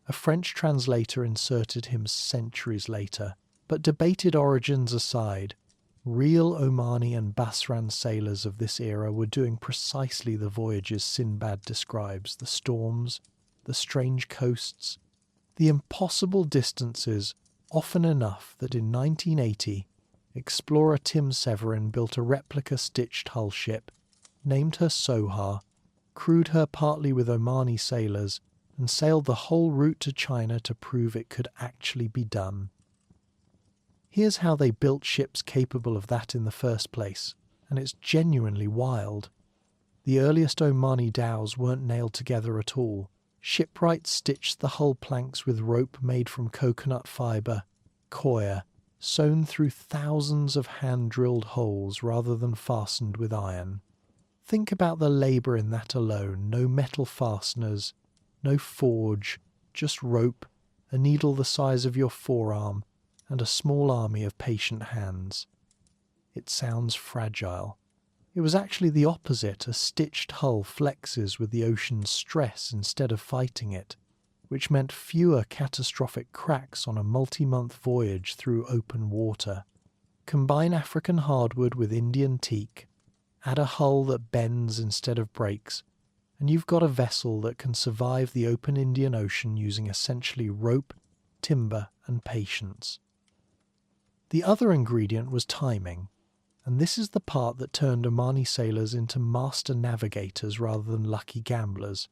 A French translator inserted him centuries later. But debated origins aside, real Omani and Basran sailors of this era were doing precisely the voyages Sinbad describes: the storms, the strange coasts, the impossible distances, often enough that in 1980, explorer Tim Severin built a replica stitched hull ship, named her Sohar, crewed her partly with Omani sailors, and sailed the whole route to China to prove it could actually be done. Here's how they built ships capable of that in the first place, and it's genuinely wild. The earliest Omani dhows weren't nailed together at all. Shipwrights stitched the hull planks with rope made from coconut fibre, coir, sewn through thousands of hand-drilled holes rather than fastened with iron. Think about the labour in that alone. No metal fasteners, no forge, just rope, a needle the size of your forearm, and a small army of patient hands. It sounds fragile. It was actually the opposite. A stitched hull flexes with the ocean's stress instead of fighting it, which meant fewer catastrophic cracks on a multi-month voyage through open water. Combine African hardwood with Indian teak, add a hull that bends instead of breaks, and you've got a vessel that can survive the open Indian Ocean using essentially rope, timber, and patience. The other ingredient was timing, and this is the part that turned Omani sailors into master navigators rather than lucky gamblers: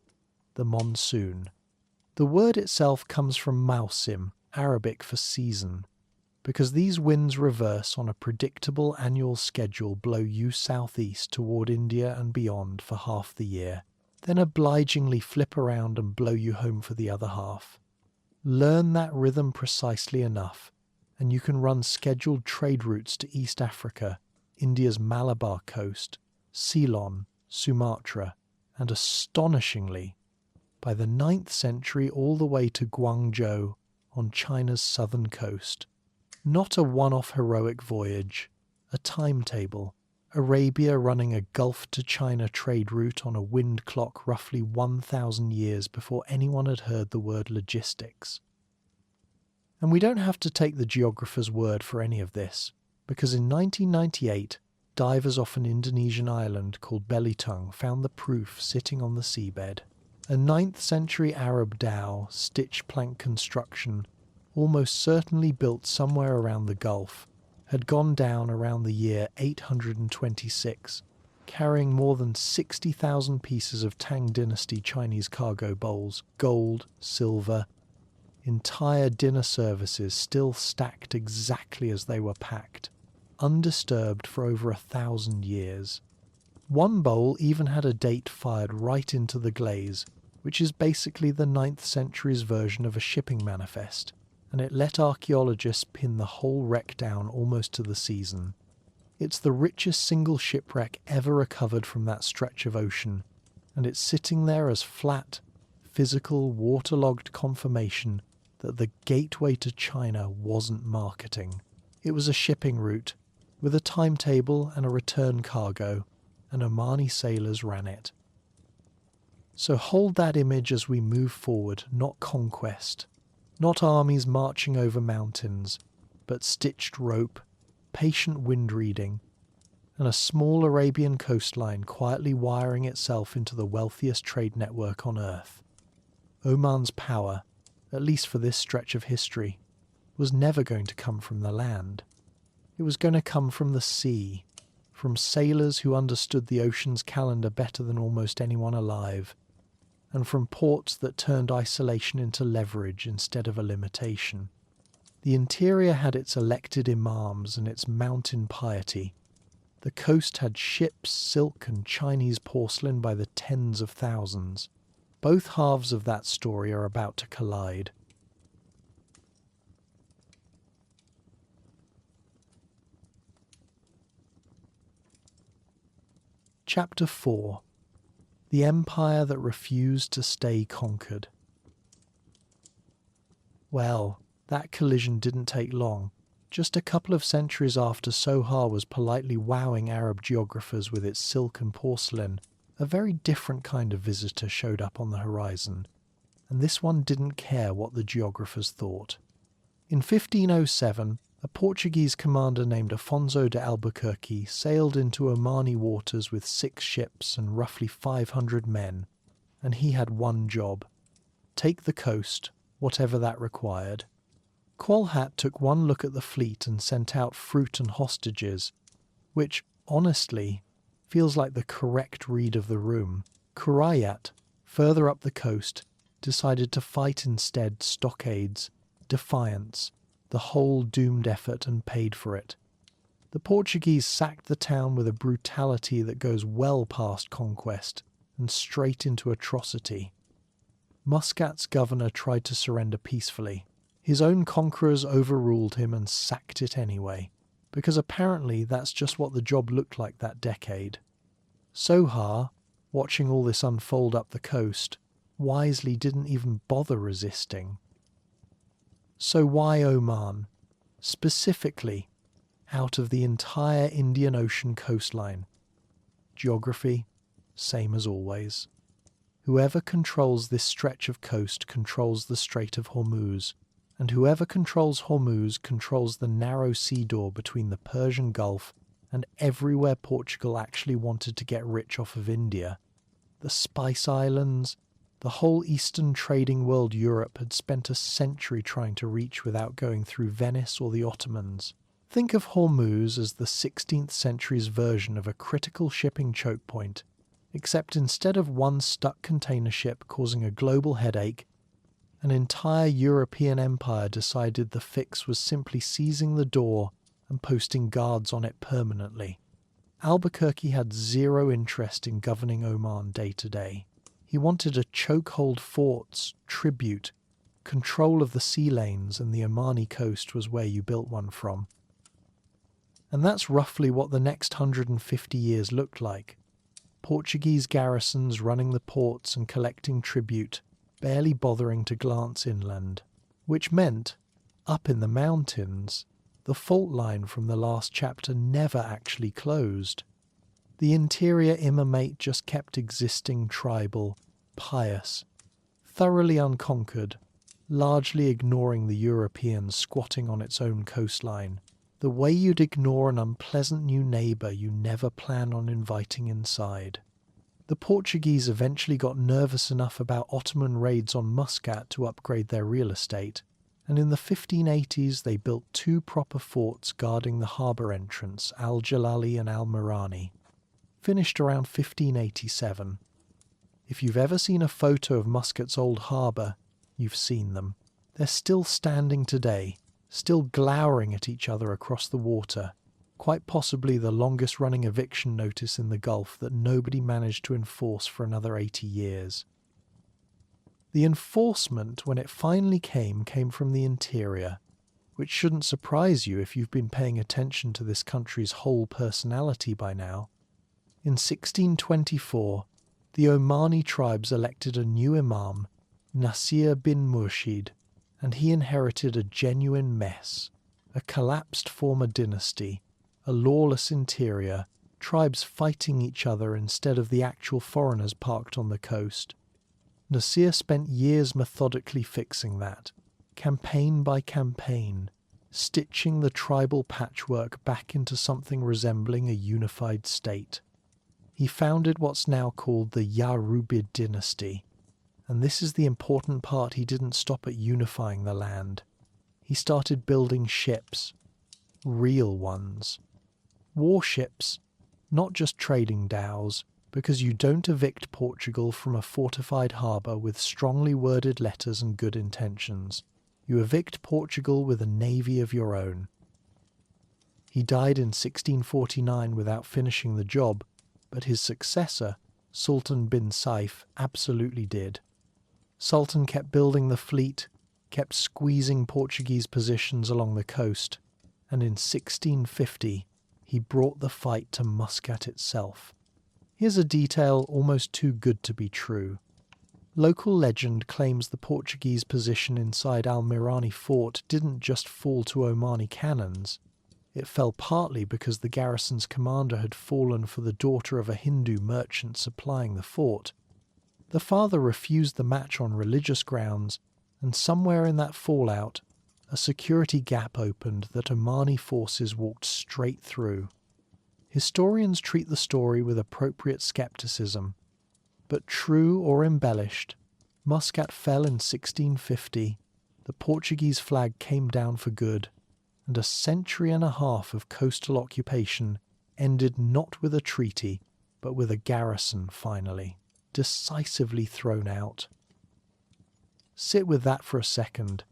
the monsoon. The word itself comes from mausim, Arabic for season, because these winds reverse on a predictable annual schedule, blow you southeast toward India and beyond for half the year, then obligingly flip around and blow you home for the other half. Learn that rhythm precisely enough, and you can run scheduled trade routes to East Africa, India's Malabar coast, Ceylon, Sumatra, and astonishingly, by the 9th century all the way to Guangzhou on China's southern coast. Not a one-off heroic voyage, a timetable. Arabia running a Gulf to China trade route on a wind clock roughly 1,000 years before anyone had heard the word logistics. And we don't have to take the geographer's word for any of this, because in 1998, divers off an Indonesian island called Belitung found the proof sitting on the seabed. A 9th century Arab dhow, stitch plank construction, almost certainly built somewhere around the Gulf, had gone down around the year 826, carrying more than 60,000 pieces of Tang Dynasty Chinese cargo bowls, gold, silver, entire dinner services still stacked exactly as they were packed, undisturbed for over 1,000 years. One bowl even had a date fired right into the glaze, which is basically the 9th century's version of a shipping manifest, and it let archaeologists pin the whole wreck down almost to the season. It's the richest single shipwreck ever recovered from that stretch of ocean, and it's sitting there as flat, physical, waterlogged confirmation that the gateway to China wasn't marketing. It was a shipping route, with a timetable and a return cargo, and Omani sailors ran it. So hold that image as we move forward, not conquest, not armies marching over mountains, but stitched rope, patient wind reading, and a small Arabian coastline quietly wiring itself into the wealthiest trade network on earth. Oman's power, at least for this stretch of history, was never going to come from the land. It was going to come from the sea, from sailors who understood the ocean's calendar better than almost anyone alive, and from ports that turned isolation into leverage instead of a limitation. The interior had its elected imams and its mountain piety. The coast had ships, silk, and Chinese porcelain by the tens of thousands. Both halves of that story are about to collide. Chapter 4: The Empire that Refused to Stay Conquered. Well, that collision didn't take long. Just a couple of centuries after Sohar was politely wowing Arab geographers with its silk and porcelain, a very different kind of visitor showed up on the horizon, and this one didn't care what the geographers thought. In 1507, a Portuguese commander named Afonso de Albuquerque sailed into Omani waters with 6 ships and roughly 500 men, and he had one job: take the coast, whatever that required. Quolhat took one look at the fleet and sent out fruit and hostages, which, honestly, feels like the correct read of the room. Kurayat, further up the coast, decided to fight instead stockades, defiance, the whole doomed effort, and paid for it. The Portuguese sacked the town with a brutality that goes well past conquest and straight into atrocity. Muscat's governor tried to surrender peacefully. His own conquerors overruled him and sacked it anyway, because apparently that's just what the job looked like that decade. Sohar, watching all this unfold up the coast, wisely didn't even bother resisting. So why Oman? Specifically, out of the entire Indian Ocean coastline. Geography, same as always. Whoever controls this stretch of coast controls the Strait of Hormuz, and whoever controls Hormuz controls the narrow sea door between the Persian Gulf and everywhere Portugal actually wanted to get rich off of India. The Spice Islands, the whole Eastern trading world Europe had spent a century trying to reach without going through Venice or the Ottomans. Think of Hormuz as the 16th century's version of a critical shipping choke point, except instead of one stuck container ship causing a global headache, an entire European empire decided the fix was simply seizing the door and posting guards on it permanently. Albuquerque had zero interest in governing Oman day to day. He wanted a chokehold forts, tribute, control of the sea lanes, and the Omani coast was where you built one from. And that's roughly what the next 150 years looked like. Portuguese garrisons running the ports and collecting tribute, barely bothering to glance inland, which meant, up in the mountains, the fault line from the last chapter never actually closed. The interior imamate just kept existing tribal, pious, thoroughly unconquered, largely ignoring the Europeans squatting on its own coastline, the way you'd ignore an unpleasant new neighbour you never plan on inviting inside. The Portuguese eventually got nervous enough about Ottoman raids on Muscat to upgrade their real estate, and in the 1580s they built 2 proper forts guarding the harbour entrance, Al-Jalali and Al-Marani, finished around 1587. If you've ever seen a photo of Muscat's old harbour, you've seen them. They're still standing today, still glowering at each other across the water, quite possibly the longest-running eviction notice in the Gulf that nobody managed to enforce for another 80 years. The enforcement, when it finally came from the interior, which shouldn't surprise you if you've been paying attention to this country's whole personality by now. In 1624, the Omani tribes elected a new imam, Nasir bin Murshid, and he inherited a genuine mess, a collapsed former dynasty, a lawless interior, tribes fighting each other instead of the actual foreigners parked on the coast. Nasir spent years methodically fixing that, campaign by campaign, stitching the tribal patchwork back into something resembling a unified state. He founded what's now called the Yarubid dynasty, and this is the important part: he didn't stop at unifying the land. He started building ships, real ones. Warships, not just trading dhows, because you don't evict Portugal from a fortified harbour with strongly worded letters and good intentions. You evict Portugal with a navy of your own. He died in 1649 without finishing the job, but his successor, Sultan bin Saif, absolutely did. Sultan kept building the fleet, kept squeezing Portuguese positions along the coast, and in 1650 he brought the fight to Muscat itself. Here's a detail almost too good to be true. Local legend claims the Portuguese position inside Al-Mirani fort didn't just fall to Omani cannons. It fell partly because the garrison's commander had fallen for the daughter of a Hindu merchant supplying the fort. The father refused the match on religious grounds, and somewhere in that fallout, a security gap opened that Omani forces walked straight through. Historians treat the story with appropriate skepticism, but true or embellished, Muscat fell in 1650, the Portuguese flag came down for good, and a century and a half of coastal occupation ended not with a treaty, but with a garrison finally, decisively thrown out. Sit with that for a second,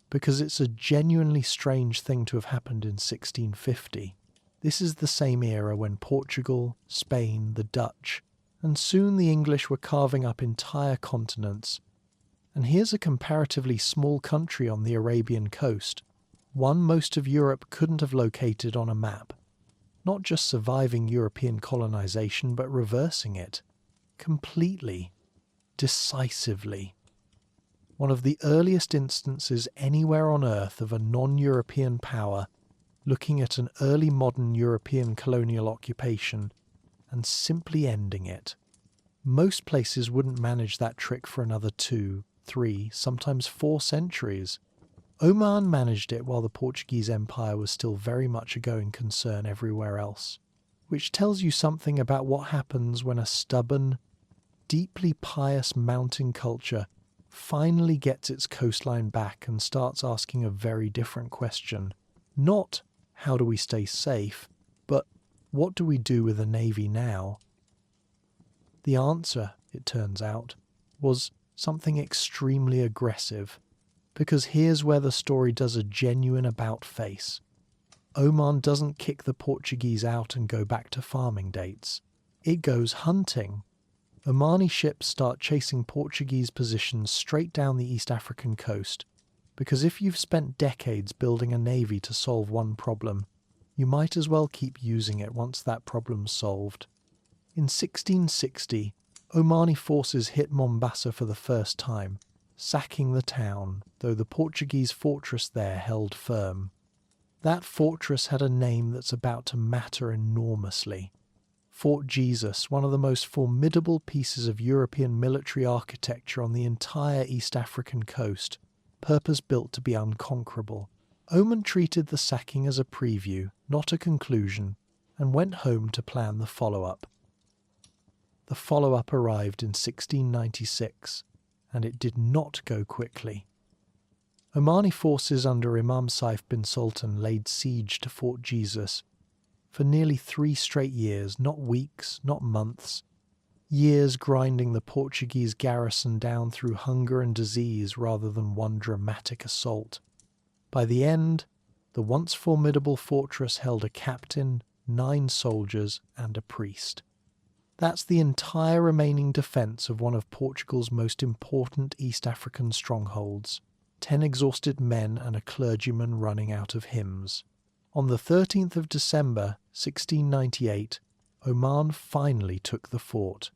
because it's a genuinely strange thing to have happened in 1650. This is the same era when Portugal, Spain, the Dutch, and soon the English were carving up entire continents. And here's a comparatively small country on the Arabian coast, one most of Europe couldn't have located on a map. Not just surviving European colonization, but reversing it. Completely. Decisively. One of the earliest instances anywhere on Earth of a non-European power looking at an early modern European colonial occupation and simply ending it. Most places wouldn't manage that trick for another 2, 3, sometimes 4 centuries. Oman managed it while the Portuguese Empire was still very much a going concern everywhere else, which tells you something about what happens when a stubborn, deeply pious mountain culture finally gets its coastline back and starts asking a very different question. Not, how do we stay safe, but what do we do with a navy now? The answer, it turns out, was something extremely aggressive, because here's where the story does a genuine about-face. Oman doesn't kick the Portuguese out and go back to farming dates. It goes hunting. Omani ships start chasing Portuguese positions straight down the East African coast, because if you've spent decades building a navy to solve one problem, you might as well keep using it once that problem's solved. In 1660, Omani forces hit Mombasa for the first time, sacking the town, though the Portuguese fortress there held firm. That fortress had a name that's about to matter enormously. Fort Jesus, one of the most formidable pieces of European military architecture on the entire East African coast, purpose-built to be unconquerable. Oman treated the sacking as a preview, not a conclusion, and went home to plan the follow-up. The follow-up arrived in 1696, and it did not go quickly. Omani forces under Imam Said bin Sultan laid siege to Fort Jesus for nearly 3 straight years, not weeks, not months, years grinding the Portuguese garrison down through hunger and disease rather than one dramatic assault. By the end, the once formidable fortress held a captain, 9 soldiers, and a priest. That's the entire remaining defence of one of Portugal's most important East African strongholds. 10 exhausted men and a clergyman running out of hymns. On the 13th of December, 1698, Oman finally took the fort.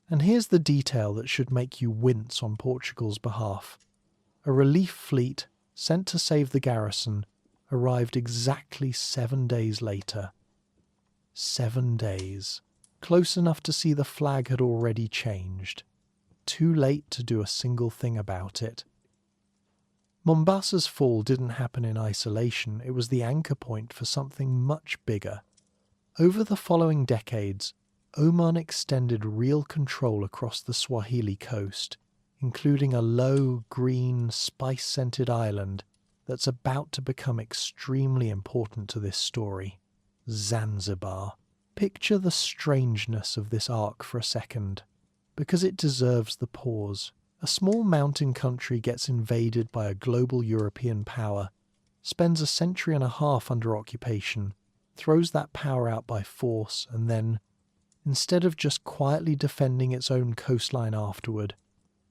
And here's the detail that should make you wince on Portugal's behalf. A relief fleet, sent to save the garrison, arrived exactly 7 days later. 7 days. Close enough to see the flag had already changed. Too late to do a single thing about it. Mombasa's fall didn't happen in isolation, it was the anchor point for something much bigger. Over the following decades, Oman extended real control across the Swahili coast, including a low, green, spice-scented island that's about to become extremely important to this story, Zanzibar. Picture the strangeness of this arc for a second, because it deserves the pause. A small mountain country gets invaded by a global European power, spends a century and a half under occupation, throws that power out by force, and then, instead of just quietly defending its own coastline afterward,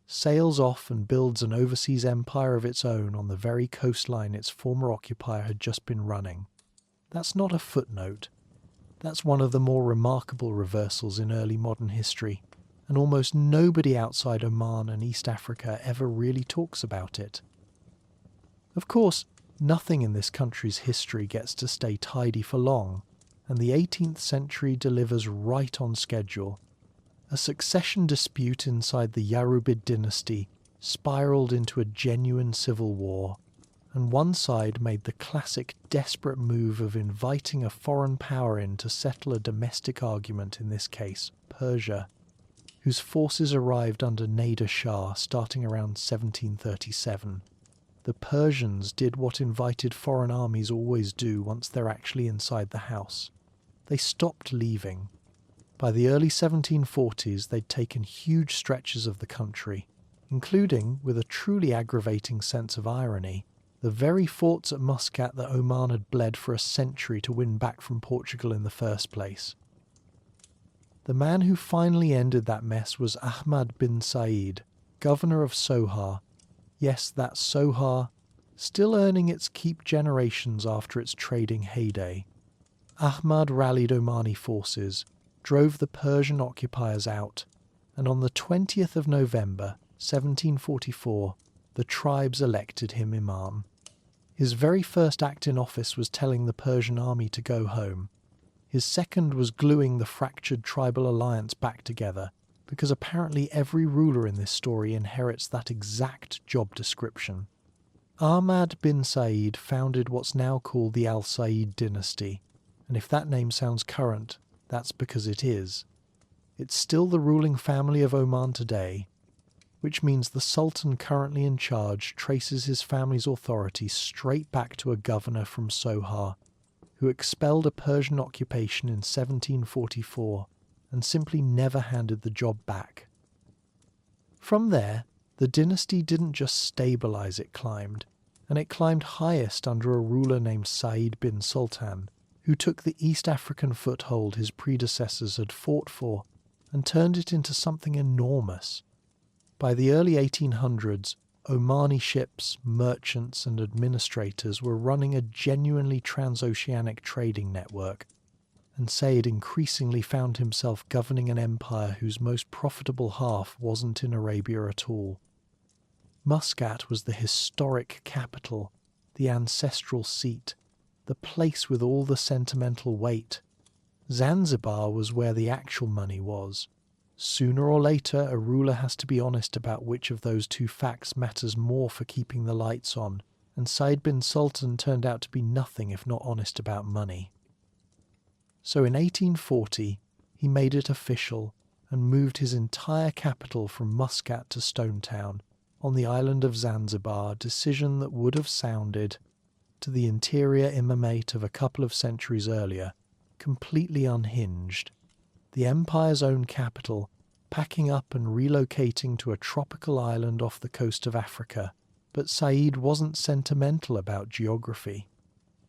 sails off and builds an overseas empire of its own on the very coastline its former occupier had just been running. That's not a footnote. That's one of the more remarkable reversals in early modern history, and almost nobody outside Oman and East Africa ever really talks about it. Of course, nothing in this country's history gets to stay tidy for long, and the 18th century delivers right on schedule. A succession dispute inside the Yarubid dynasty spiraled into a genuine civil war, and one side made the classic desperate move of inviting a foreign power in to settle a domestic argument, in this case Persia, whose forces arrived under Nader Shah starting around 1737. The Persians did what invited foreign armies always do once they're actually inside the house. They stopped leaving. By the early 1740s, they'd taken huge stretches of the country, including, with a truly aggravating sense of irony, the very forts at Muscat that Oman had bled for a century to win back from Portugal in the first place. The man who finally ended that mess was Ahmad bin Said, governor of Sohar. Yes, that Sohar, still earning its keep generations after its trading heyday. Ahmad rallied Omani forces, drove the Persian occupiers out, and on the 20th of November, 1744, the tribes elected him imam. His very first act in office was telling the Persian army to go home. His second was gluing the fractured tribal alliance back together, because apparently every ruler in this story inherits that exact job description. Ahmad bin Said founded what's now called the Al Said dynasty, and if that name sounds current, that's because it is. It's still the ruling family of Oman today, which means the Sultan currently in charge traces his family's authority straight back to a governor from Sohar, who expelled a Persian occupation in 1744 and simply never handed the job back. From there, the dynasty didn't just stabilise, it climbed, and it climbed highest under a ruler named Said bin Sultan, who took the East African foothold his predecessors had fought for and turned it into something enormous. By the early 1800s, Omani ships, merchants and administrators were running a genuinely transoceanic trading network, and Said increasingly found himself governing an empire whose most profitable half wasn't in Arabia at all. Muscat was the historic capital, the ancestral seat, the place with all the sentimental weight. Zanzibar was where the actual money was. Sooner or later, a ruler has to be honest about which of those two facts matters more for keeping the lights on, and Said bin Sultan turned out to be nothing if not honest about money. So in 1840, he made it official and moved his entire capital from Muscat to Stonetown, on the island of Zanzibar, a decision that would have sounded, to the interior imamate of a couple of centuries earlier, completely unhinged. The empire's own capital, packing up and relocating to a tropical island off the coast of Africa. But Said wasn't sentimental about geography.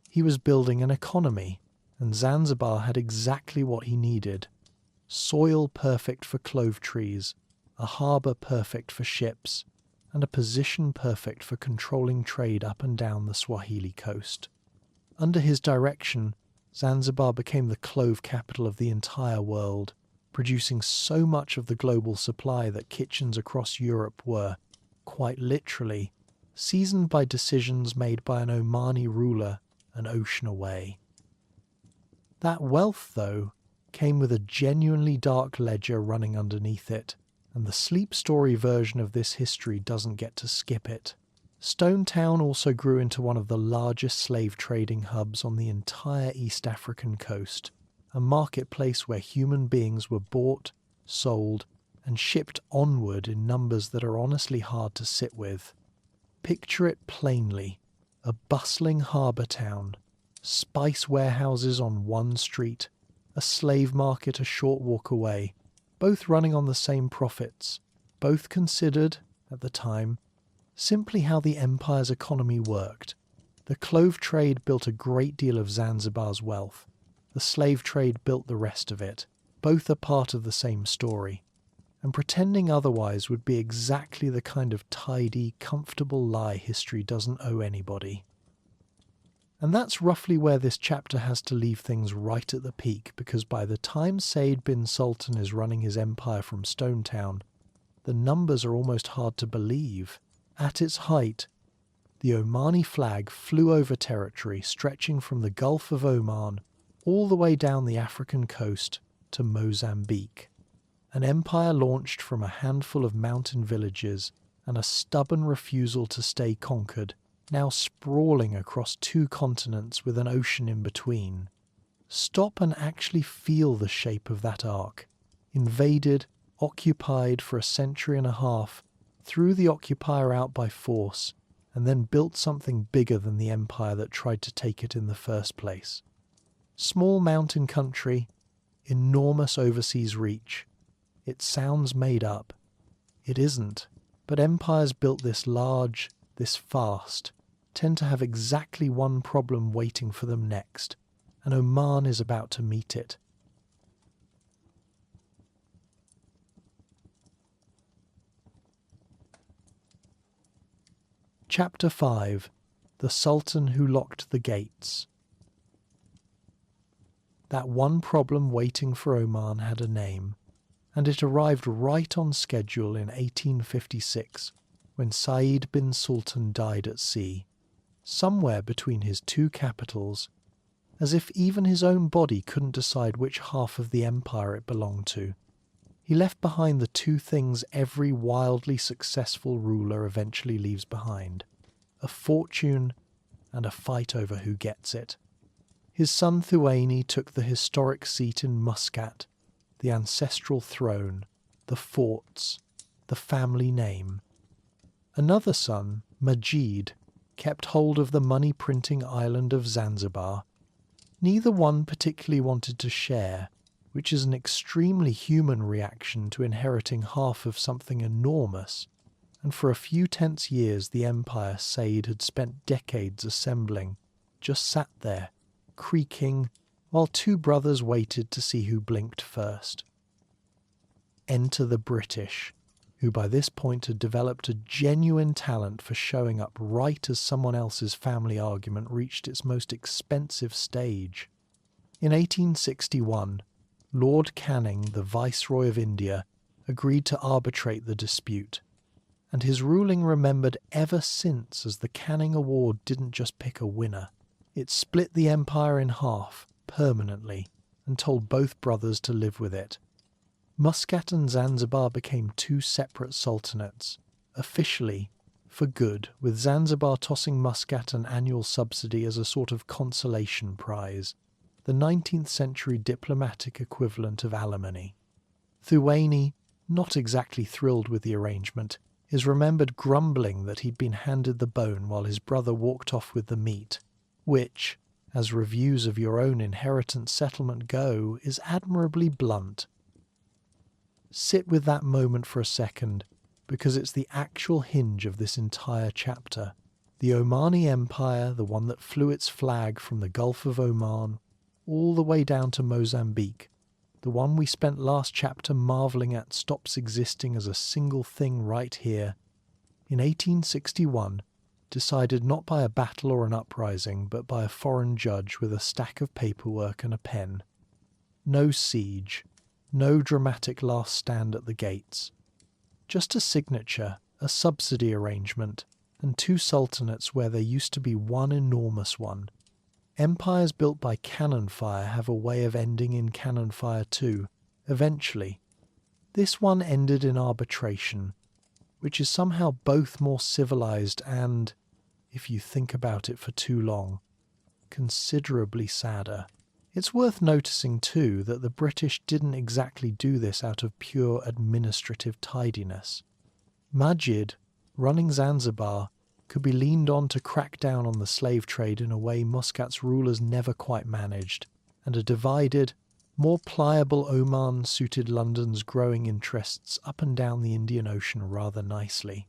He was building an economy, and Zanzibar had exactly what he needed. Soil perfect for clove trees, a harbour perfect for ships, and a position perfect for controlling trade up and down the Swahili coast. Under his direction, Zanzibar became the clove capital of the entire world, producing so much of the global supply that kitchens across Europe were, quite literally, seasoned by decisions made by an Omani ruler an ocean away. That wealth, though, came with a genuinely dark ledger running underneath it, and the sleep story version of this history doesn't get to skip it. Stonetown also grew into one of the largest slave trading hubs on the entire East African coast, a marketplace where human beings were bought, sold, and shipped onward in numbers that are honestly hard to sit with. Picture it plainly: a bustling harbour town, spice warehouses on one street, a slave market a short walk away, both running on the same profits, both considered, at the time, simply how the empire's economy worked. The clove trade built a great deal of Zanzibar's wealth. The slave trade built the rest of it. Both are part of the same story. And pretending otherwise would be exactly the kind of tidy, comfortable lie history doesn't owe anybody. And that's roughly where this chapter has to leave things right at the peak, because by the time Said bin Sultan is running his empire from Stone Town, the numbers are almost hard to believe. At its height, the Omani flag flew over territory stretching from the Gulf of Oman all the way down the African coast to Mozambique. An empire launched from a handful of mountain villages and a stubborn refusal to stay conquered, now sprawling across 2 continents with an ocean in between. Stop and actually feel the shape of that arc. Invaded, occupied for a century and a half, threw the occupier out by force, and then built something bigger than the empire that tried to take it in the first place. Small mountain country, enormous overseas reach. It sounds made up. It isn't, but empires built this large, this fast, tend to have exactly one problem waiting for them next, and Oman is about to meet it. Chapter 5: The Sultan Who Locked the Gates. That one problem waiting for Oman had a name, and it arrived right on schedule in 1856, when Said bin Sultan died at sea, somewhere between his 2 capitals, as if even his own body couldn't decide which half of the empire it belonged to. He left behind the 2 things every wildly successful ruler eventually leaves behind: a fortune and a fight over who gets it. His son Thuwaini took the historic seat in Muscat, the ancestral throne, the forts, the family name. Another son, Majid, kept hold of the money-printing island of Zanzibar. Neither one particularly wanted to share, which is an extremely human reaction to inheriting half of something enormous, and for a few tense years the empire Said had spent decades assembling just sat there, creaking, while 2 brothers waited to see who blinked first. Enter the British, who by this point had developed a genuine talent for showing up right as someone else's family argument reached its most expensive stage. In 1861, Lord Canning, the Viceroy of India, agreed to arbitrate the dispute, and his ruling remembered ever since as the Canning Award didn't just pick a winner. It split the empire in half, permanently, and told both brothers to live with it. Muscat and Zanzibar became 2 separate sultanates, officially, for good, with Zanzibar tossing Muscat an annual subsidy as a sort of consolation prize, the 19th century diplomatic equivalent of alimony. Thuwaini, not exactly thrilled with the arrangement, is remembered grumbling that he'd been handed the bone while his brother walked off with the meat, which, as reviews of your own inheritance settlement go, is admirably blunt. Sit with that moment for a second, because it's the actual hinge of this entire chapter. The Omani Empire, the one that flew its flag from the Gulf of Oman all the way down to Mozambique, the one we spent last chapter marvelling at stops existing as a single thing right here, in 1861, decided not by a battle or an uprising, but by a foreign judge with a stack of paperwork and a pen. No siege, no dramatic last stand at the gates. Just a signature, a subsidy arrangement, and 2 sultanates where there used to be one enormous one. Empires built by cannon fire have a way of ending in cannon fire too, eventually. This one ended in arbitration, which is somehow both more civilized and, if you think about it for too long, considerably sadder. It's worth noticing too that the British didn't exactly do this out of pure administrative tidiness. Majid, running Zanzibar, could be leaned on to crack down on the slave trade in a way Muscat's rulers never quite managed, and a divided, more pliable Oman suited London's growing interests up and down the Indian Ocean rather nicely.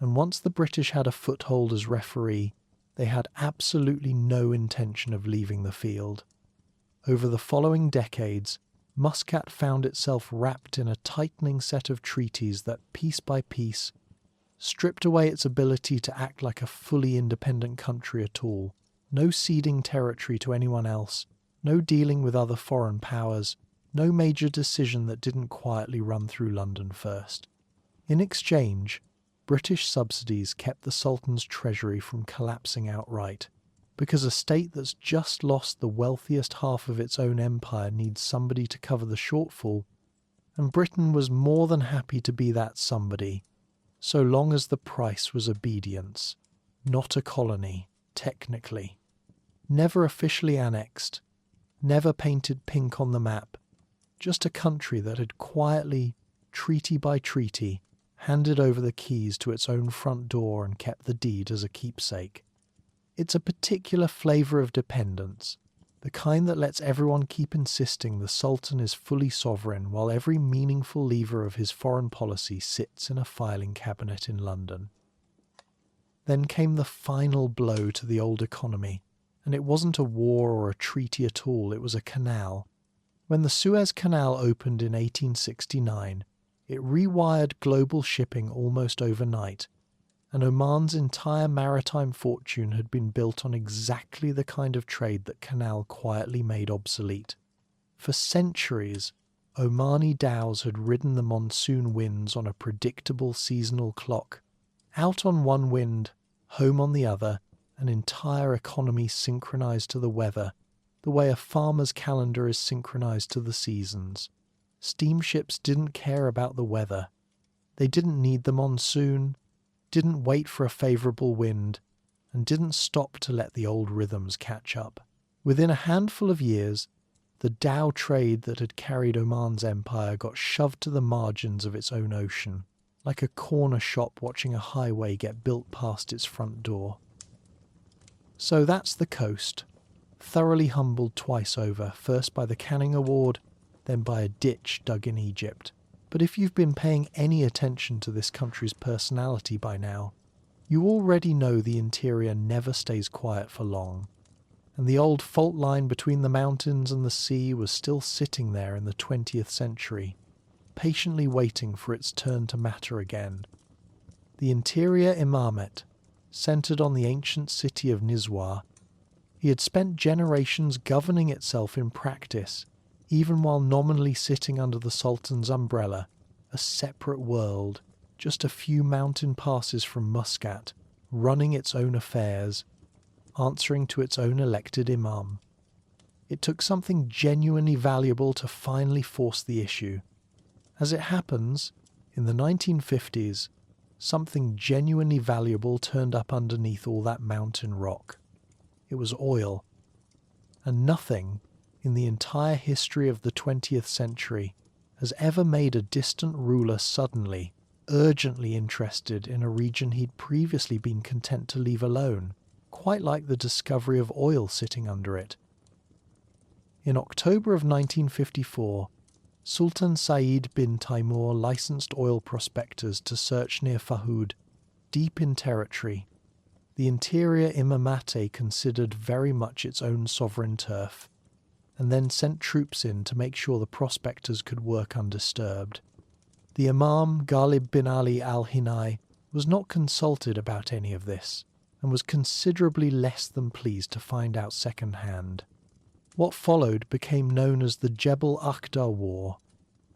And once the British had a foothold as referee, they had absolutely no intention of leaving the field. Over the following decades, Muscat found itself wrapped in a tightening set of treaties that, piece by piece, stripped away its ability to act like a fully independent country at all, no ceding territory to anyone else, no dealing with other foreign powers, no major decision that didn't quietly run through London first. In exchange, British subsidies kept the Sultan's treasury from collapsing outright, because a state that's just lost the wealthiest half of its own empire needs somebody to cover the shortfall, and Britain was more than happy to be that somebody, so long as the price was obedience, not a colony, technically. Never officially annexed, never painted pink on the map, just a country that had quietly, treaty by treaty, handed over the keys to its own front door and kept the deed as a keepsake. It's a particular flavour of dependence, the kind that lets everyone keep insisting the Sultan is fully sovereign while every meaningful lever of his foreign policy sits in a filing cabinet in London. Then came the final blow to the old economy, and it wasn't a war or a treaty at all, it was a canal. When the Suez Canal opened in 1869, it rewired global shipping almost overnight, and Oman's entire maritime fortune had been built on exactly the kind of trade that canal quietly made obsolete. For centuries, Omani dhows had ridden the monsoon winds on a predictable seasonal clock. Out on one wind, home on the other, an entire economy synchronized to the weather, the way a farmer's calendar is synchronized to the seasons. Steamships didn't care about the weather. They didn't need the monsoon, didn't wait for a favourable wind, and didn't stop to let the old rhythms catch up. Within a handful of years, the dhow trade that had carried Oman's empire got shoved to the margins of its own ocean, like a corner shop watching a highway get built past its front door. So that's the coast, thoroughly humbled twice over, first by the Canning Award, then by a ditch dug in Egypt. But if you've been paying any attention to this country's personality by now, you already know the interior never stays quiet for long, and the old fault line between the mountains and the sea was still sitting there in the 20th century, patiently waiting for its turn to matter again. The interior imamate, centred on the ancient city of Nizwa, he had spent generations governing itself in practice, even while nominally sitting under the Sultan's umbrella, a separate world, just a few mountain passes from Muscat, running its own affairs, answering to its own elected imam. It took something genuinely valuable to finally force the issue. As it happens, in the 1950s, something genuinely valuable turned up underneath all that mountain rock. It was oil, and nothing in the entire history of the 20th century has ever made a distant ruler suddenly, urgently interested in a region he'd previously been content to leave alone, quite like the discovery of oil sitting under it. In October of 1954, Sultan Said bin Taimur licensed oil prospectors to search near Fahud, deep in territory, the interior imamate considered very much its own sovereign turf, and then sent troops in to make sure the prospectors could work undisturbed. The Imam Ghalib bin Ali al-Hinai was not consulted about any of this, and was considerably less than pleased to find out second-hand. What followed became known as the Jebel Akhdar War,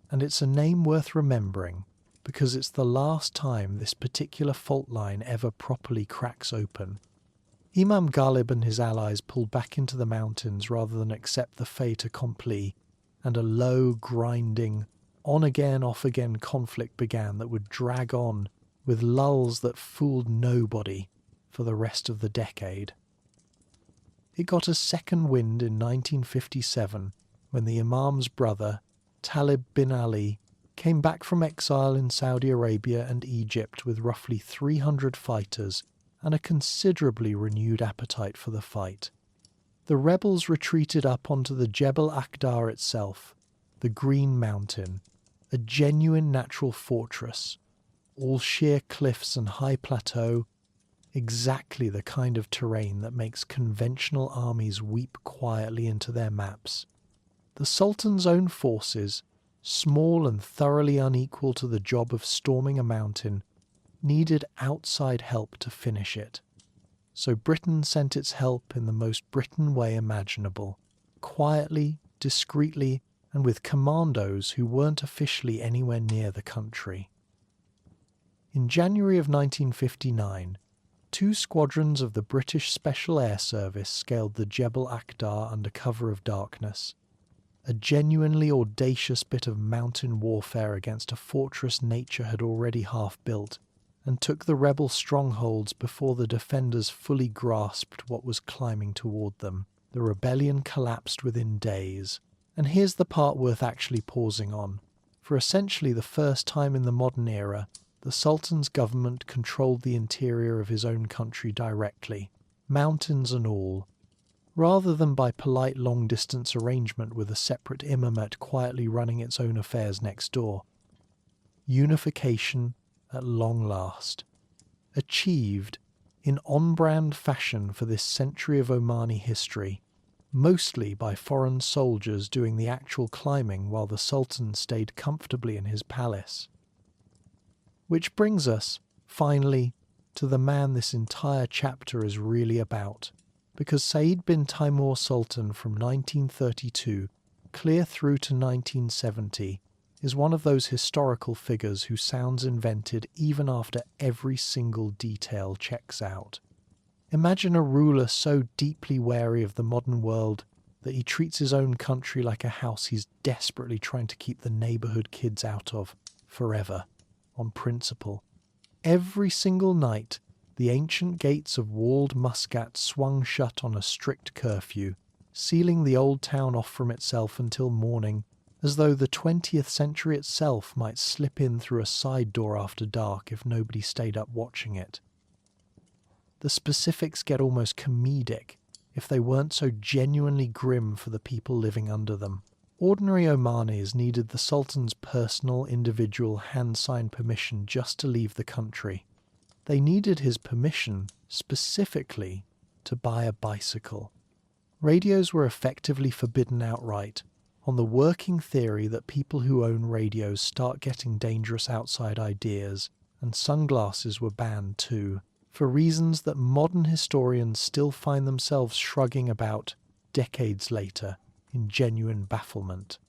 and it's a name worth remembering because it's the last time this particular fault line ever properly cracks open. Imam Ghalib and his allies pulled back into the mountains rather than accept the fait accompli, and a low, grinding, on-again, off-again conflict began that would drag on, with lulls that fooled nobody, for the rest of the decade. It got a second wind in 1957 when the Imam's brother, Talib bin Ali, came back from exile in Saudi Arabia and Egypt with roughly 300 fighters and a considerably renewed appetite for the fight. The rebels retreated up onto the Jebel Akhdar itself, the Green Mountain, a genuine natural fortress, all sheer cliffs and high plateau, exactly the kind of terrain that makes conventional armies weep quietly into their maps. The Sultan's own forces, small and thoroughly unequal to the job of storming a mountain, needed outside help to finish it. so Britain sent its help in the most Britain way imaginable, quietly, discreetly, and with commandos who weren't officially anywhere near the country. In January of 1959, 2 squadrons of the British Special Air Service scaled the Jebel Akhdar under cover of darkness, a genuinely audacious bit of mountain warfare against a fortress nature had already half built, and took the rebel strongholds before the defenders fully grasped what was climbing toward them. The rebellion collapsed within days. And here's the part worth actually pausing on. For essentially the first time in the modern era, the Sultan's government controlled the interior of his own country directly, mountains and all, rather than by polite long-distance arrangement with a separate imamate quietly running its own affairs next door. Unification at long last, achieved in on-brand fashion for this century of Omani history, mostly by foreign soldiers doing the actual climbing while the Sultan stayed comfortably in his palace. Which brings us, finally, to the man this entire chapter is really about, because Said bin Taimur Sultan from 1932 clear through to 1970 is one of those historical figures who sounds invented even after every single detail checks out. Imagine a ruler so deeply wary of the modern world that he treats his own country like a house he's desperately trying to keep the neighbourhood kids out of forever, on principle. Every single night, the ancient gates of walled Muscat swung shut on a strict curfew, sealing the old town off from itself until morning, as though the 20th century itself might slip in through a side door after dark if nobody stayed up watching it. The specifics get almost comedic if they weren't so genuinely grim for the people living under them. Ordinary Omanis needed the Sultan's personal, individual, hand-signed permission just to leave the country. They needed his permission, specifically, to buy a bicycle. Radios were effectively forbidden outright, on the working theory that people who own radios start getting dangerous outside ideas, and sunglasses were banned too, for reasons that modern historians still find themselves shrugging about decades later in genuine bafflement.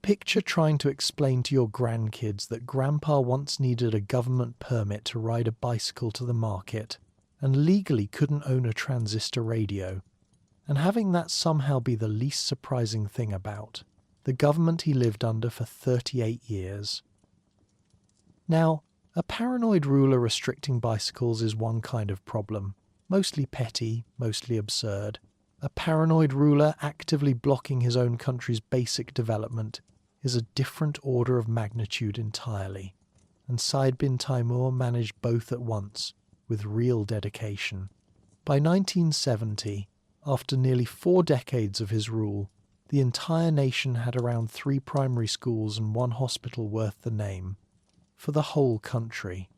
Picture trying to explain to your grandkids that grandpa once needed a government permit to ride a bicycle to the market and legally couldn't own a transistor radio, and having that somehow be the least surprising thing about the government he lived under for 38 years. Now, a paranoid ruler restricting bicycles is one kind of problem, mostly petty, mostly absurd. A paranoid ruler actively blocking his own country's basic development is a different order of magnitude entirely, and Said bin Taimur managed both at once, with real dedication. By 1970, after nearly 4 decades of his rule, the entire nation had around 3 primary schools and 1 hospital worth the name. For the whole country.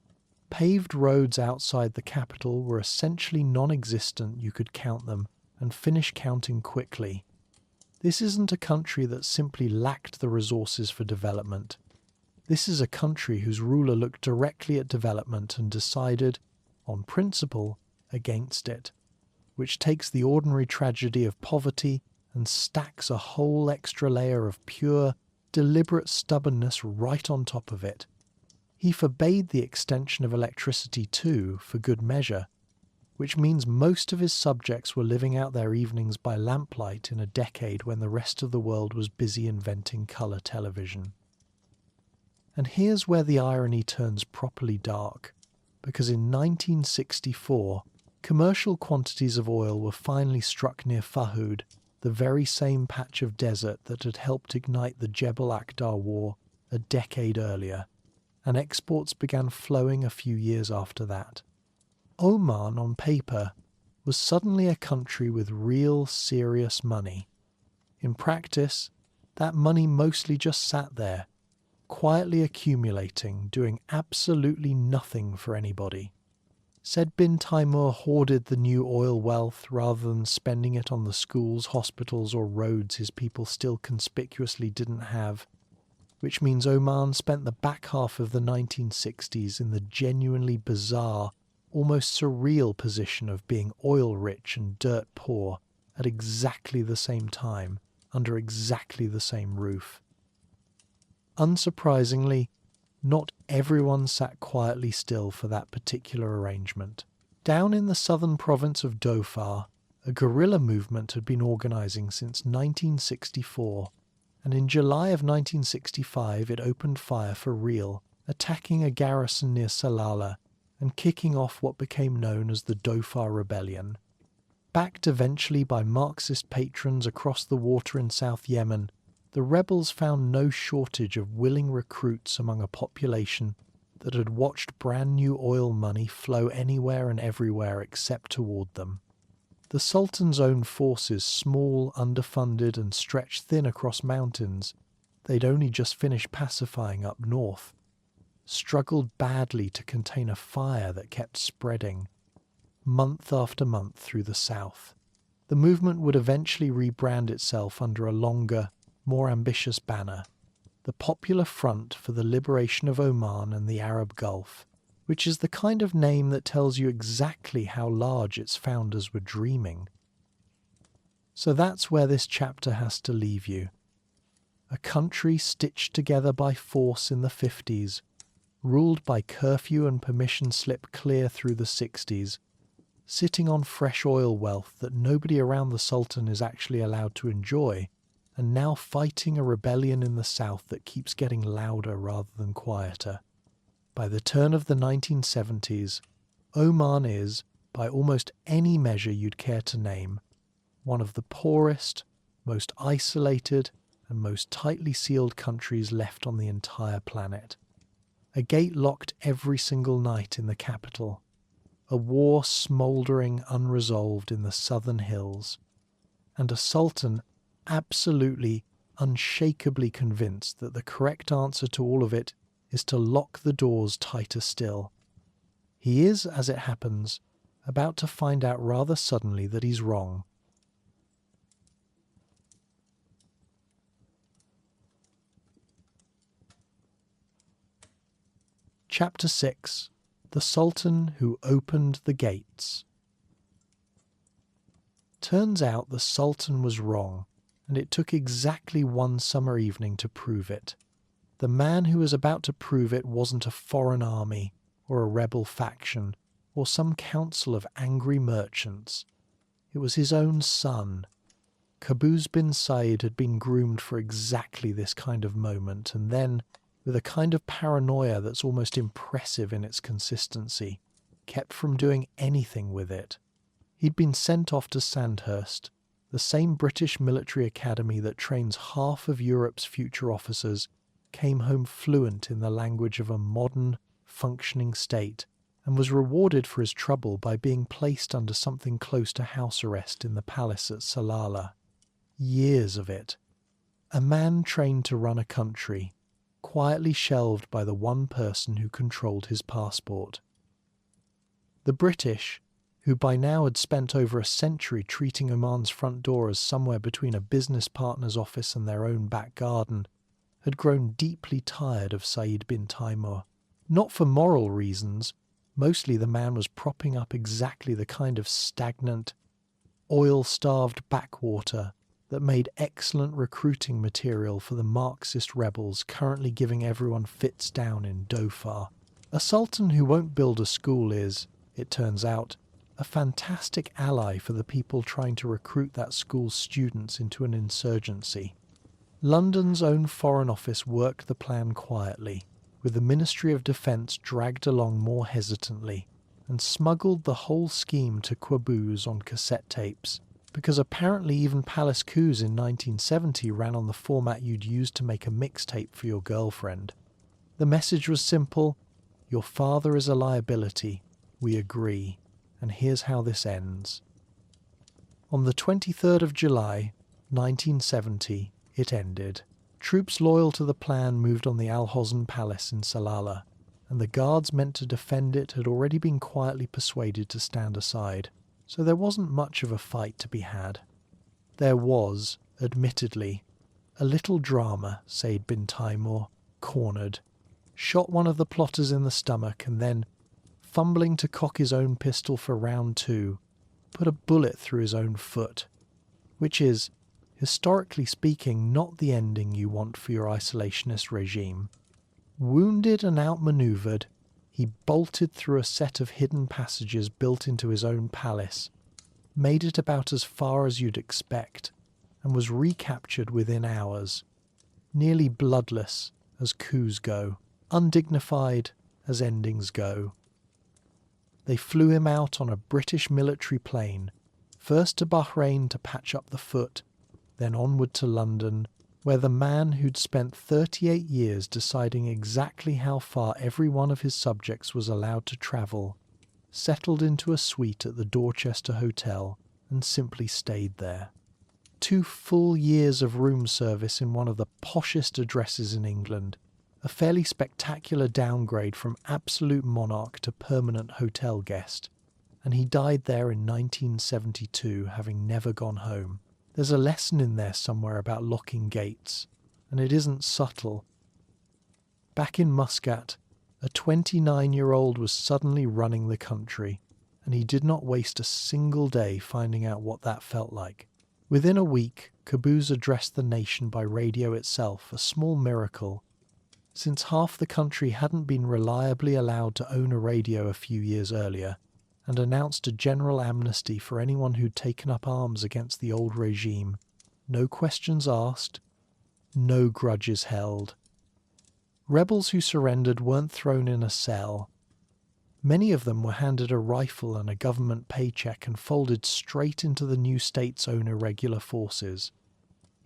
Paved roads outside the capital were essentially non-existent, you could count them, and finish counting quickly. This isn't a country that simply lacked the resources for development. This is a country whose ruler looked directly at development and decided, on principle, against it, which takes the ordinary tragedy of poverty and stacks a whole extra layer of pure, deliberate stubbornness right on top of it. He forbade the extension of electricity too, for good measure, which means most of his subjects were living out their evenings by lamplight in a decade when the rest of the world was busy inventing colour television. And here's where the irony turns properly dark, because in 1964, commercial quantities of oil were finally struck near Fahud, the very same patch of desert that had helped ignite the Jebel Akhdar War a decade earlier, and exports began flowing a few years after that. Oman, on paper, was suddenly a country with real, serious money. In practice, that money mostly just sat there, quietly accumulating, doing absolutely nothing for anybody. Said bin Taimur hoarded the new oil wealth rather than spending it on the schools, hospitals or roads his people still conspicuously didn't have, which means Oman spent the back half of the 1960s in the genuinely bizarre almost surreal position of being oil-rich and dirt-poor at exactly the same time, under exactly the same roof. Unsurprisingly, not everyone sat quietly still for that particular arrangement. Down in the southern province of Dhofar, a guerrilla movement had been organising since 1964, and in July of 1965 it opened fire for real, attacking a garrison near Salalah and kicking off what became known as the Dhofar Rebellion. Backed eventually by Marxist patrons across the water in South Yemen, the rebels found no shortage of willing recruits among a population that had watched brand new oil money flow anywhere and everywhere except toward them. The Sultan's own forces, small, underfunded and stretched thin across mountains they'd only just finished pacifying up north, struggled badly to contain a fire that kept spreading, month after month through the south. The movement would eventually rebrand itself under a longer, more ambitious banner, the Popular Front for the Liberation of Oman and the Arab Gulf, which is the kind of name that tells you exactly how large its founders were dreaming. So that's where this chapter has to leave you. A country stitched together by force in the 50s, ruled by curfew and permission slip clear through the 60s, sitting on fresh oil wealth that nobody around the Sultan is actually allowed to enjoy, and now fighting a rebellion in the south that keeps getting louder rather than quieter. By the turn of the 1970s, Oman is, by almost any measure you'd care to name, one of the poorest, most isolated, and most tightly sealed countries left on the entire planet. A gate locked every single night in the capital, a war smouldering unresolved in the southern hills, and a sultan absolutely, unshakably convinced that the correct answer to all of it is to lock the doors tighter still. He is, as it happens, about to find out rather suddenly that he's wrong. Chapter 6: The Sultan Who Opened the Gates. Turns out the Sultan was wrong, and it took exactly one summer evening to prove it. The man who was about to prove it wasn't a foreign army, or a rebel faction, or some council of angry merchants. It was his own son. Qaboos bin Said had been groomed for exactly this kind of moment, and then, with a kind of paranoia that's almost impressive in its consistency, kept from doing anything with it. He'd been sent off to Sandhurst, the same British military academy that trains half of Europe's future officers, came home fluent in the language of a modern, functioning state, and was rewarded for his trouble by being placed under something close to house arrest in the palace at Salalah. Years of it. A man trained to run a country, quietly shelved by the one person who controlled his passport. The British, who by now had spent over a century treating Oman's front door as somewhere between a business partner's office and their own back garden, had grown deeply tired of Said bin Taimur. Not for moral reasons, mostly the man was propping up exactly the kind of stagnant, oil-starved backwater that made excellent recruiting material for the Marxist rebels currently giving everyone fits down in Dhofar. A sultan who won't build a school is, it turns out, a fantastic ally for the people trying to recruit that school's students into an insurgency. London's own Foreign Office worked the plan quietly, with the Ministry of Defence dragged along more hesitantly, and smuggled the whole scheme to Qaboos on cassette tapes, because apparently even Palace coups in 1970 ran on the format you'd use to make a mixtape for your girlfriend. The message was simple: your father is a liability, we agree, and here's how this ends. On the 23rd of July, 1970, it ended. Troops loyal to the plan moved on the Al Hosn Palace in Salalah, and the guards meant to defend it had already been quietly persuaded to stand aside, so there wasn't much of a fight to be had. There was, admittedly, a little drama. Said bin Taimur, cornered, shot one of the plotters in the stomach and then, fumbling to cock his own pistol for round 2, put a bullet through his own foot, which is, historically speaking, not the ending you want for your isolationist regime. Wounded and outmaneuvered, he bolted through a set of hidden passages built into his own palace, made it about as far as you'd expect, and was recaptured within hours, nearly bloodless as coups go, undignified as endings go. They flew him out on a British military plane, first to Bahrain to patch up the foot, then onward to London, where the man who'd spent 38 years deciding exactly how far every one of his subjects was allowed to travel, settled into a suite at the Dorchester Hotel and simply stayed there. 2 full years of room service in one of the poshest addresses in England, a fairly spectacular downgrade from absolute monarch to permanent hotel guest, and he died there in 1972, having never gone home. There's a lesson in there somewhere about locking gates, and it isn't subtle. Back in Muscat, a 29-year-old was suddenly running the country, and he did not waste a single day finding out what that felt like. Within a week, Qaboos addressed the nation by radio itself, a small miracle, since half the country hadn't been reliably allowed to own a radio a few years earlier, and announced a general amnesty for anyone who'd taken up arms against the old regime. No questions asked, no grudges held. Rebels who surrendered weren't thrown in a cell. Many of them were handed a rifle and a government paycheck and folded straight into the new state's own irregular forces.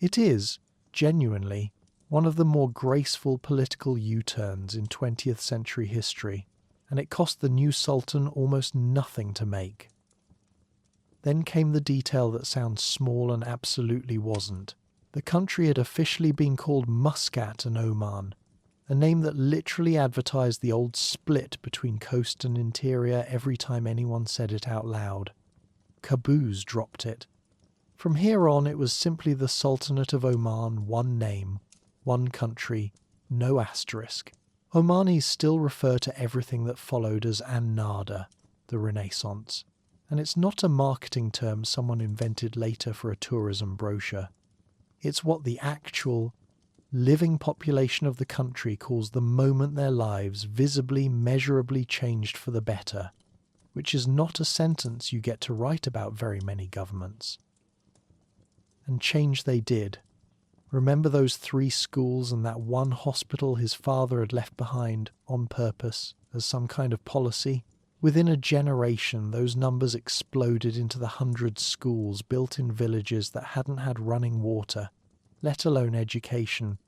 It is, genuinely, one of the more graceful political U-turns in 20th century history, and it cost the new sultan almost nothing to make. Then came the detail that sounds small and absolutely wasn't. The country had officially been called Muscat and Oman, a name that literally advertised the old split between coast and interior every time anyone said it out loud. Qaboos dropped it. From here on it was simply the Sultanate of Oman, one name, one country, no asterisk. Omanis still refer to everything that followed as an-nada, the Renaissance, and it's not a marketing term someone invented later for a tourism brochure. It's what the actual, living population of the country calls the moment their lives visibly, measurably changed for the better, which is not a sentence you get to write about very many governments. And change they did. Remember those 3 schools and that one hospital his father had left behind on purpose as some kind of policy? Within a generation, those numbers exploded into the 100 schools built in villages that hadn't had running water, let alone education.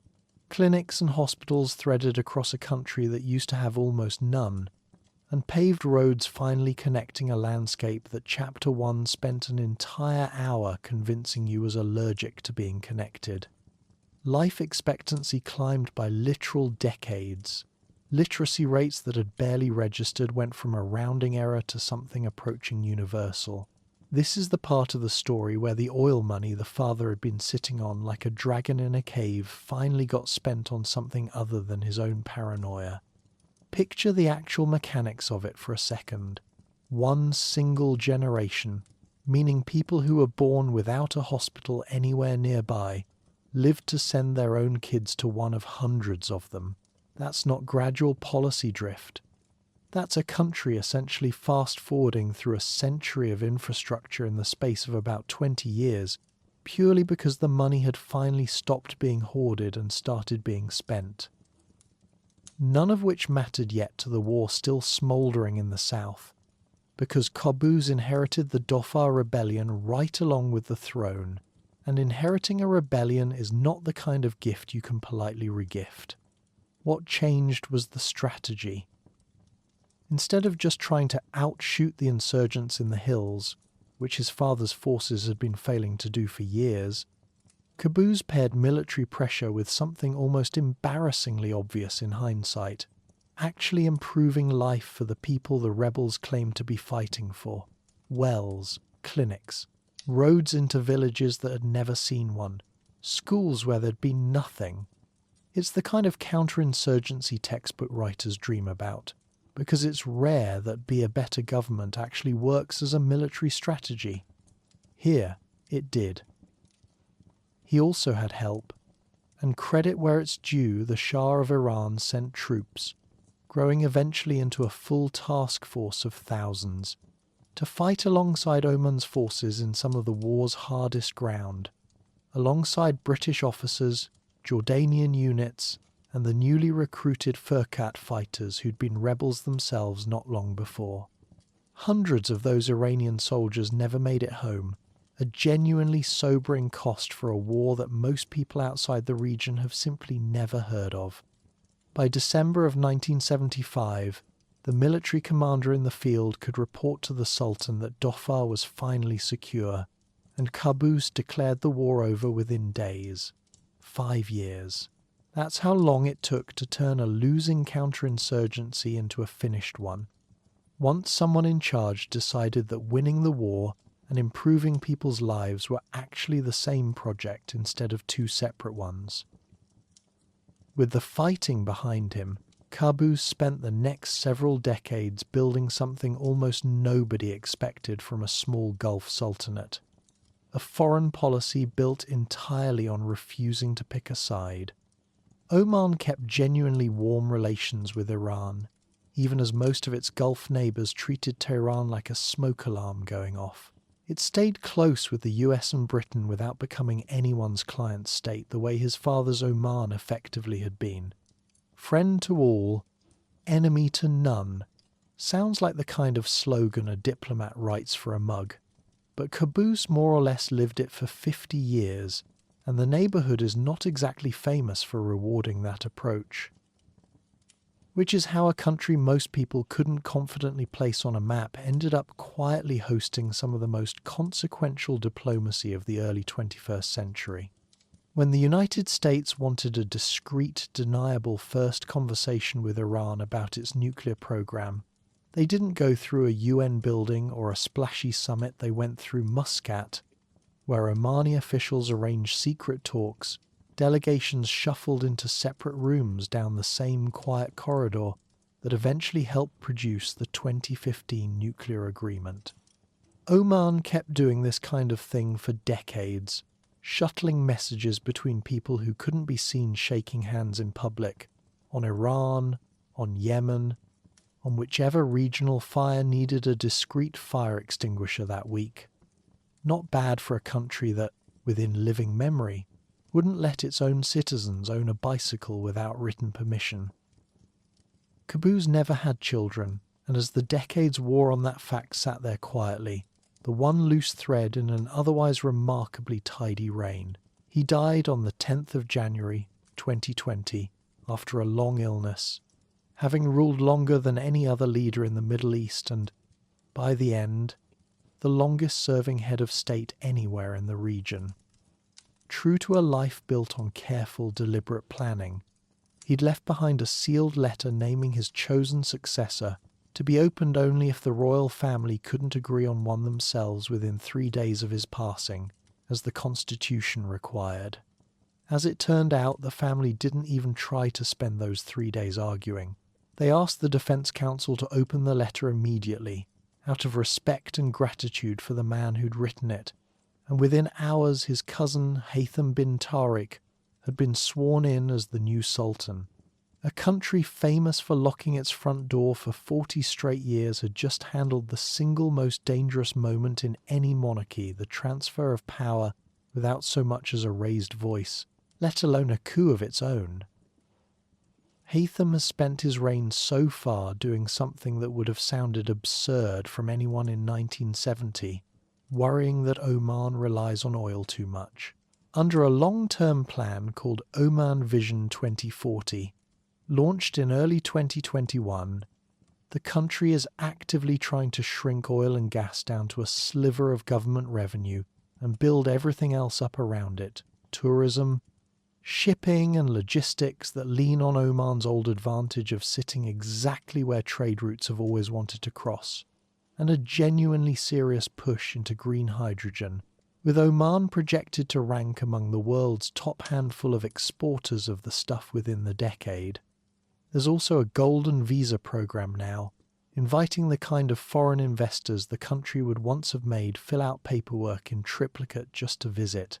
Clinics and hospitals threaded across a country that used to have almost none, and paved roads finally connecting a landscape that Chapter 1 spent an entire hour convincing you was allergic to being connected. Life expectancy climbed by literal decades. Literacy rates that had barely registered went from a rounding error to something approaching universal. This is the part of the story where the oil money the father had been sitting on like a dragon in a cave finally got spent on something other than his own paranoia. Picture the actual mechanics of it for a second. One single generation, meaning people who were born without a hospital anywhere nearby, lived to send their own kids to one of hundreds of them. That's not gradual policy drift. That's a country essentially fast-forwarding through a century of infrastructure in the space of about 20 years, purely because the money had finally stopped being hoarded and started being spent. None of which mattered yet to the war still smouldering in the south, because Qaboos inherited the Dhofar rebellion right along with the throne, and inheriting a rebellion is not the kind of gift you can politely regift. What changed was the strategy. Instead of just trying to outshoot the insurgents in the hills, which his father's forces had been failing to do for years, Qaboos paired military pressure with something almost embarrassingly obvious in hindsight, actually improving life for the people the rebels claimed to be fighting for. Wells, clinics, roads into villages that had never seen one, schools where there'd been nothing. It's the kind of counterinsurgency textbook writers dream about, because it's rare that be a better government actually works as a military strategy. Here, it did. He also had help, and credit where it's due, the Shah of Iran sent troops, growing eventually into a full task force of thousands, to fight alongside Oman's forces in some of the war's hardest ground, alongside British officers, Jordanian units, and the newly recruited Furqat fighters who'd been rebels themselves not long before. Hundreds of those Iranian soldiers never made it home, a genuinely sobering cost for a war that most people outside the region have simply never heard of. By December of 1975, the military commander in the field could report to the Sultan that Dhofar was finally secure, and Qaboos declared the war over within days. 5 years. That's how long it took to turn a losing counterinsurgency into a finished one. Once someone in charge decided that winning the war and improving people's lives were actually the same project instead of two separate ones. With the fighting behind him, Qaboos spent the next several decades building something almost nobody expected from a small Gulf sultanate. A foreign policy built entirely on refusing to pick a side. Oman kept genuinely warm relations with Iran, even as most of its Gulf neighbours treated Tehran like a smoke alarm going off. It stayed close with the US and Britain without becoming anyone's client state the way his father's Oman effectively had been. Friend to all, enemy to none, sounds like the kind of slogan a diplomat writes for a mug. But Qaboos more or less lived it for 50 years, and the neighbourhood is not exactly famous for rewarding that approach. Which is how a country most people couldn't confidently place on a map ended up quietly hosting some of the most consequential diplomacy of the early 21st century. When the United States wanted a discreet, deniable first conversation with Iran about its nuclear program, they didn't go through a UN building or a splashy summit. They went through Muscat, where Omani officials arranged secret talks. Delegations shuffled into separate rooms down the same quiet corridor that eventually helped produce the 2015 nuclear agreement. Oman kept doing this kind of thing for decades, shuttling messages between people who couldn't be seen shaking hands in public, on Iran, on Yemen, on whichever regional fire needed a discreet fire extinguisher that week. Not bad for a country that, within living memory, wouldn't let its own citizens own a bicycle without written permission. Qaboos never had children, and as the decades wore on that fact sat there quietly, the one loose thread in an otherwise remarkably tidy reign. He died on the 10th of January, 2020, after a long illness, having ruled longer than any other leader in the Middle East and, by the end, the longest-serving head of state anywhere in the region. True to a life built on careful, deliberate planning, he'd left behind a sealed letter naming his chosen successor, to be opened only if the royal family couldn't agree on one themselves within 3 days of his passing, as the constitution required. As it turned out, the family didn't even try to spend those 3 days arguing. They asked the Defence Council to open the letter immediately, out of respect and gratitude for the man who'd written it, and within hours his cousin Haytham bin Tariq had been sworn in as the new sultan. A country famous for locking its front door for 40 straight years had just handled the single most dangerous moment in any monarchy, the transfer of power, without so much as a raised voice, let alone a coup of its own. Haytham has spent his reign so far doing something that would have sounded absurd from anyone in 1970, worrying that Oman relies on oil too much. Under a long-term plan called Oman Vision 2040, launched in early 2021, the country is actively trying to shrink oil and gas down to a sliver of government revenue and build everything else up around it: tourism, shipping and logistics that lean on Oman's old advantage of sitting exactly where trade routes have always wanted to cross, and a genuinely serious push into green hydrogen, with Oman projected to rank among the world's top handful of exporters of the stuff within the decade. There's also a golden visa program now, inviting the kind of foreign investors the country would once have made fill out paperwork in triplicate just to visit.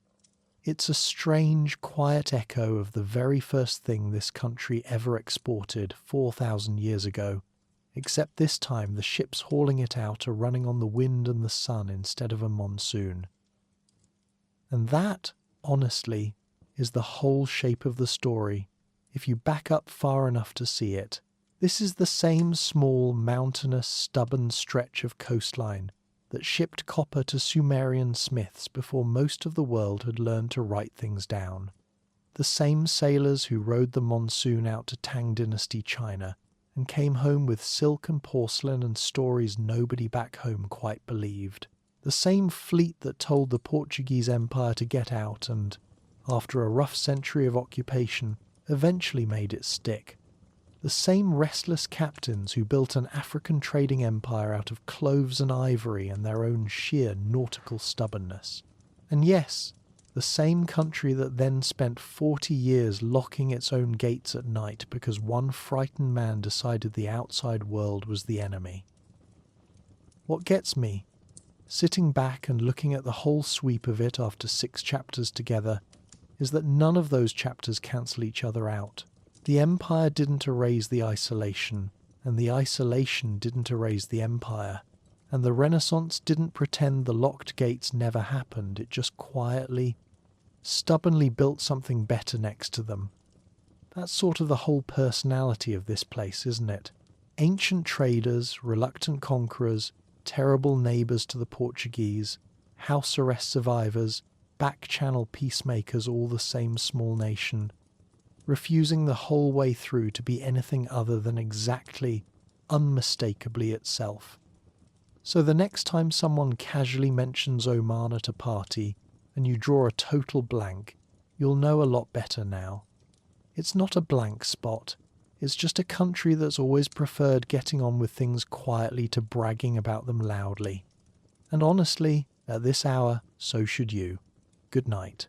It's a strange, quiet echo of the very first thing this country ever exported 4,000 years ago, except this time the ships hauling it out are running on the wind and the sun instead of a monsoon. And that, honestly, is the whole shape of the story, if you back up far enough to see it. This is the same small, mountainous, stubborn stretch of coastline that shipped copper to Sumerian smiths before most of the world had learned to write things down. The same sailors who rode the monsoon out to Tang Dynasty China and came home with silk and porcelain and stories nobody back home quite believed. The same fleet that told the Portuguese Empire to get out and, after a rough century of occupation, eventually made it stick. The same restless captains who built an African trading empire out of cloves and ivory and their own sheer nautical stubbornness. And yes, the same country that then spent 40 years locking its own gates at night because one frightened man decided the outside world was the enemy. What gets me, sitting back and looking at the whole sweep of it after 6 chapters together, is that none of those chapters cancel each other out. The empire didn't erase the isolation, and the isolation didn't erase the empire, and the Renaissance didn't pretend the locked gates never happened. It just quietly, stubbornly built something better next to them. That's sort of the whole personality of this place, isn't it? Ancient traders, reluctant conquerors, terrible neighbours to the Portuguese, house arrest survivors, back-channel peacemakers, all the same small nation, refusing the whole way through to be anything other than exactly, unmistakably itself. So the next time someone casually mentions Oman at a party and you draw a total blank, you'll know a lot better now. It's not a blank spot, it's just a country that's always preferred getting on with things quietly to bragging about them loudly. And honestly, at this hour, so should you. Good night.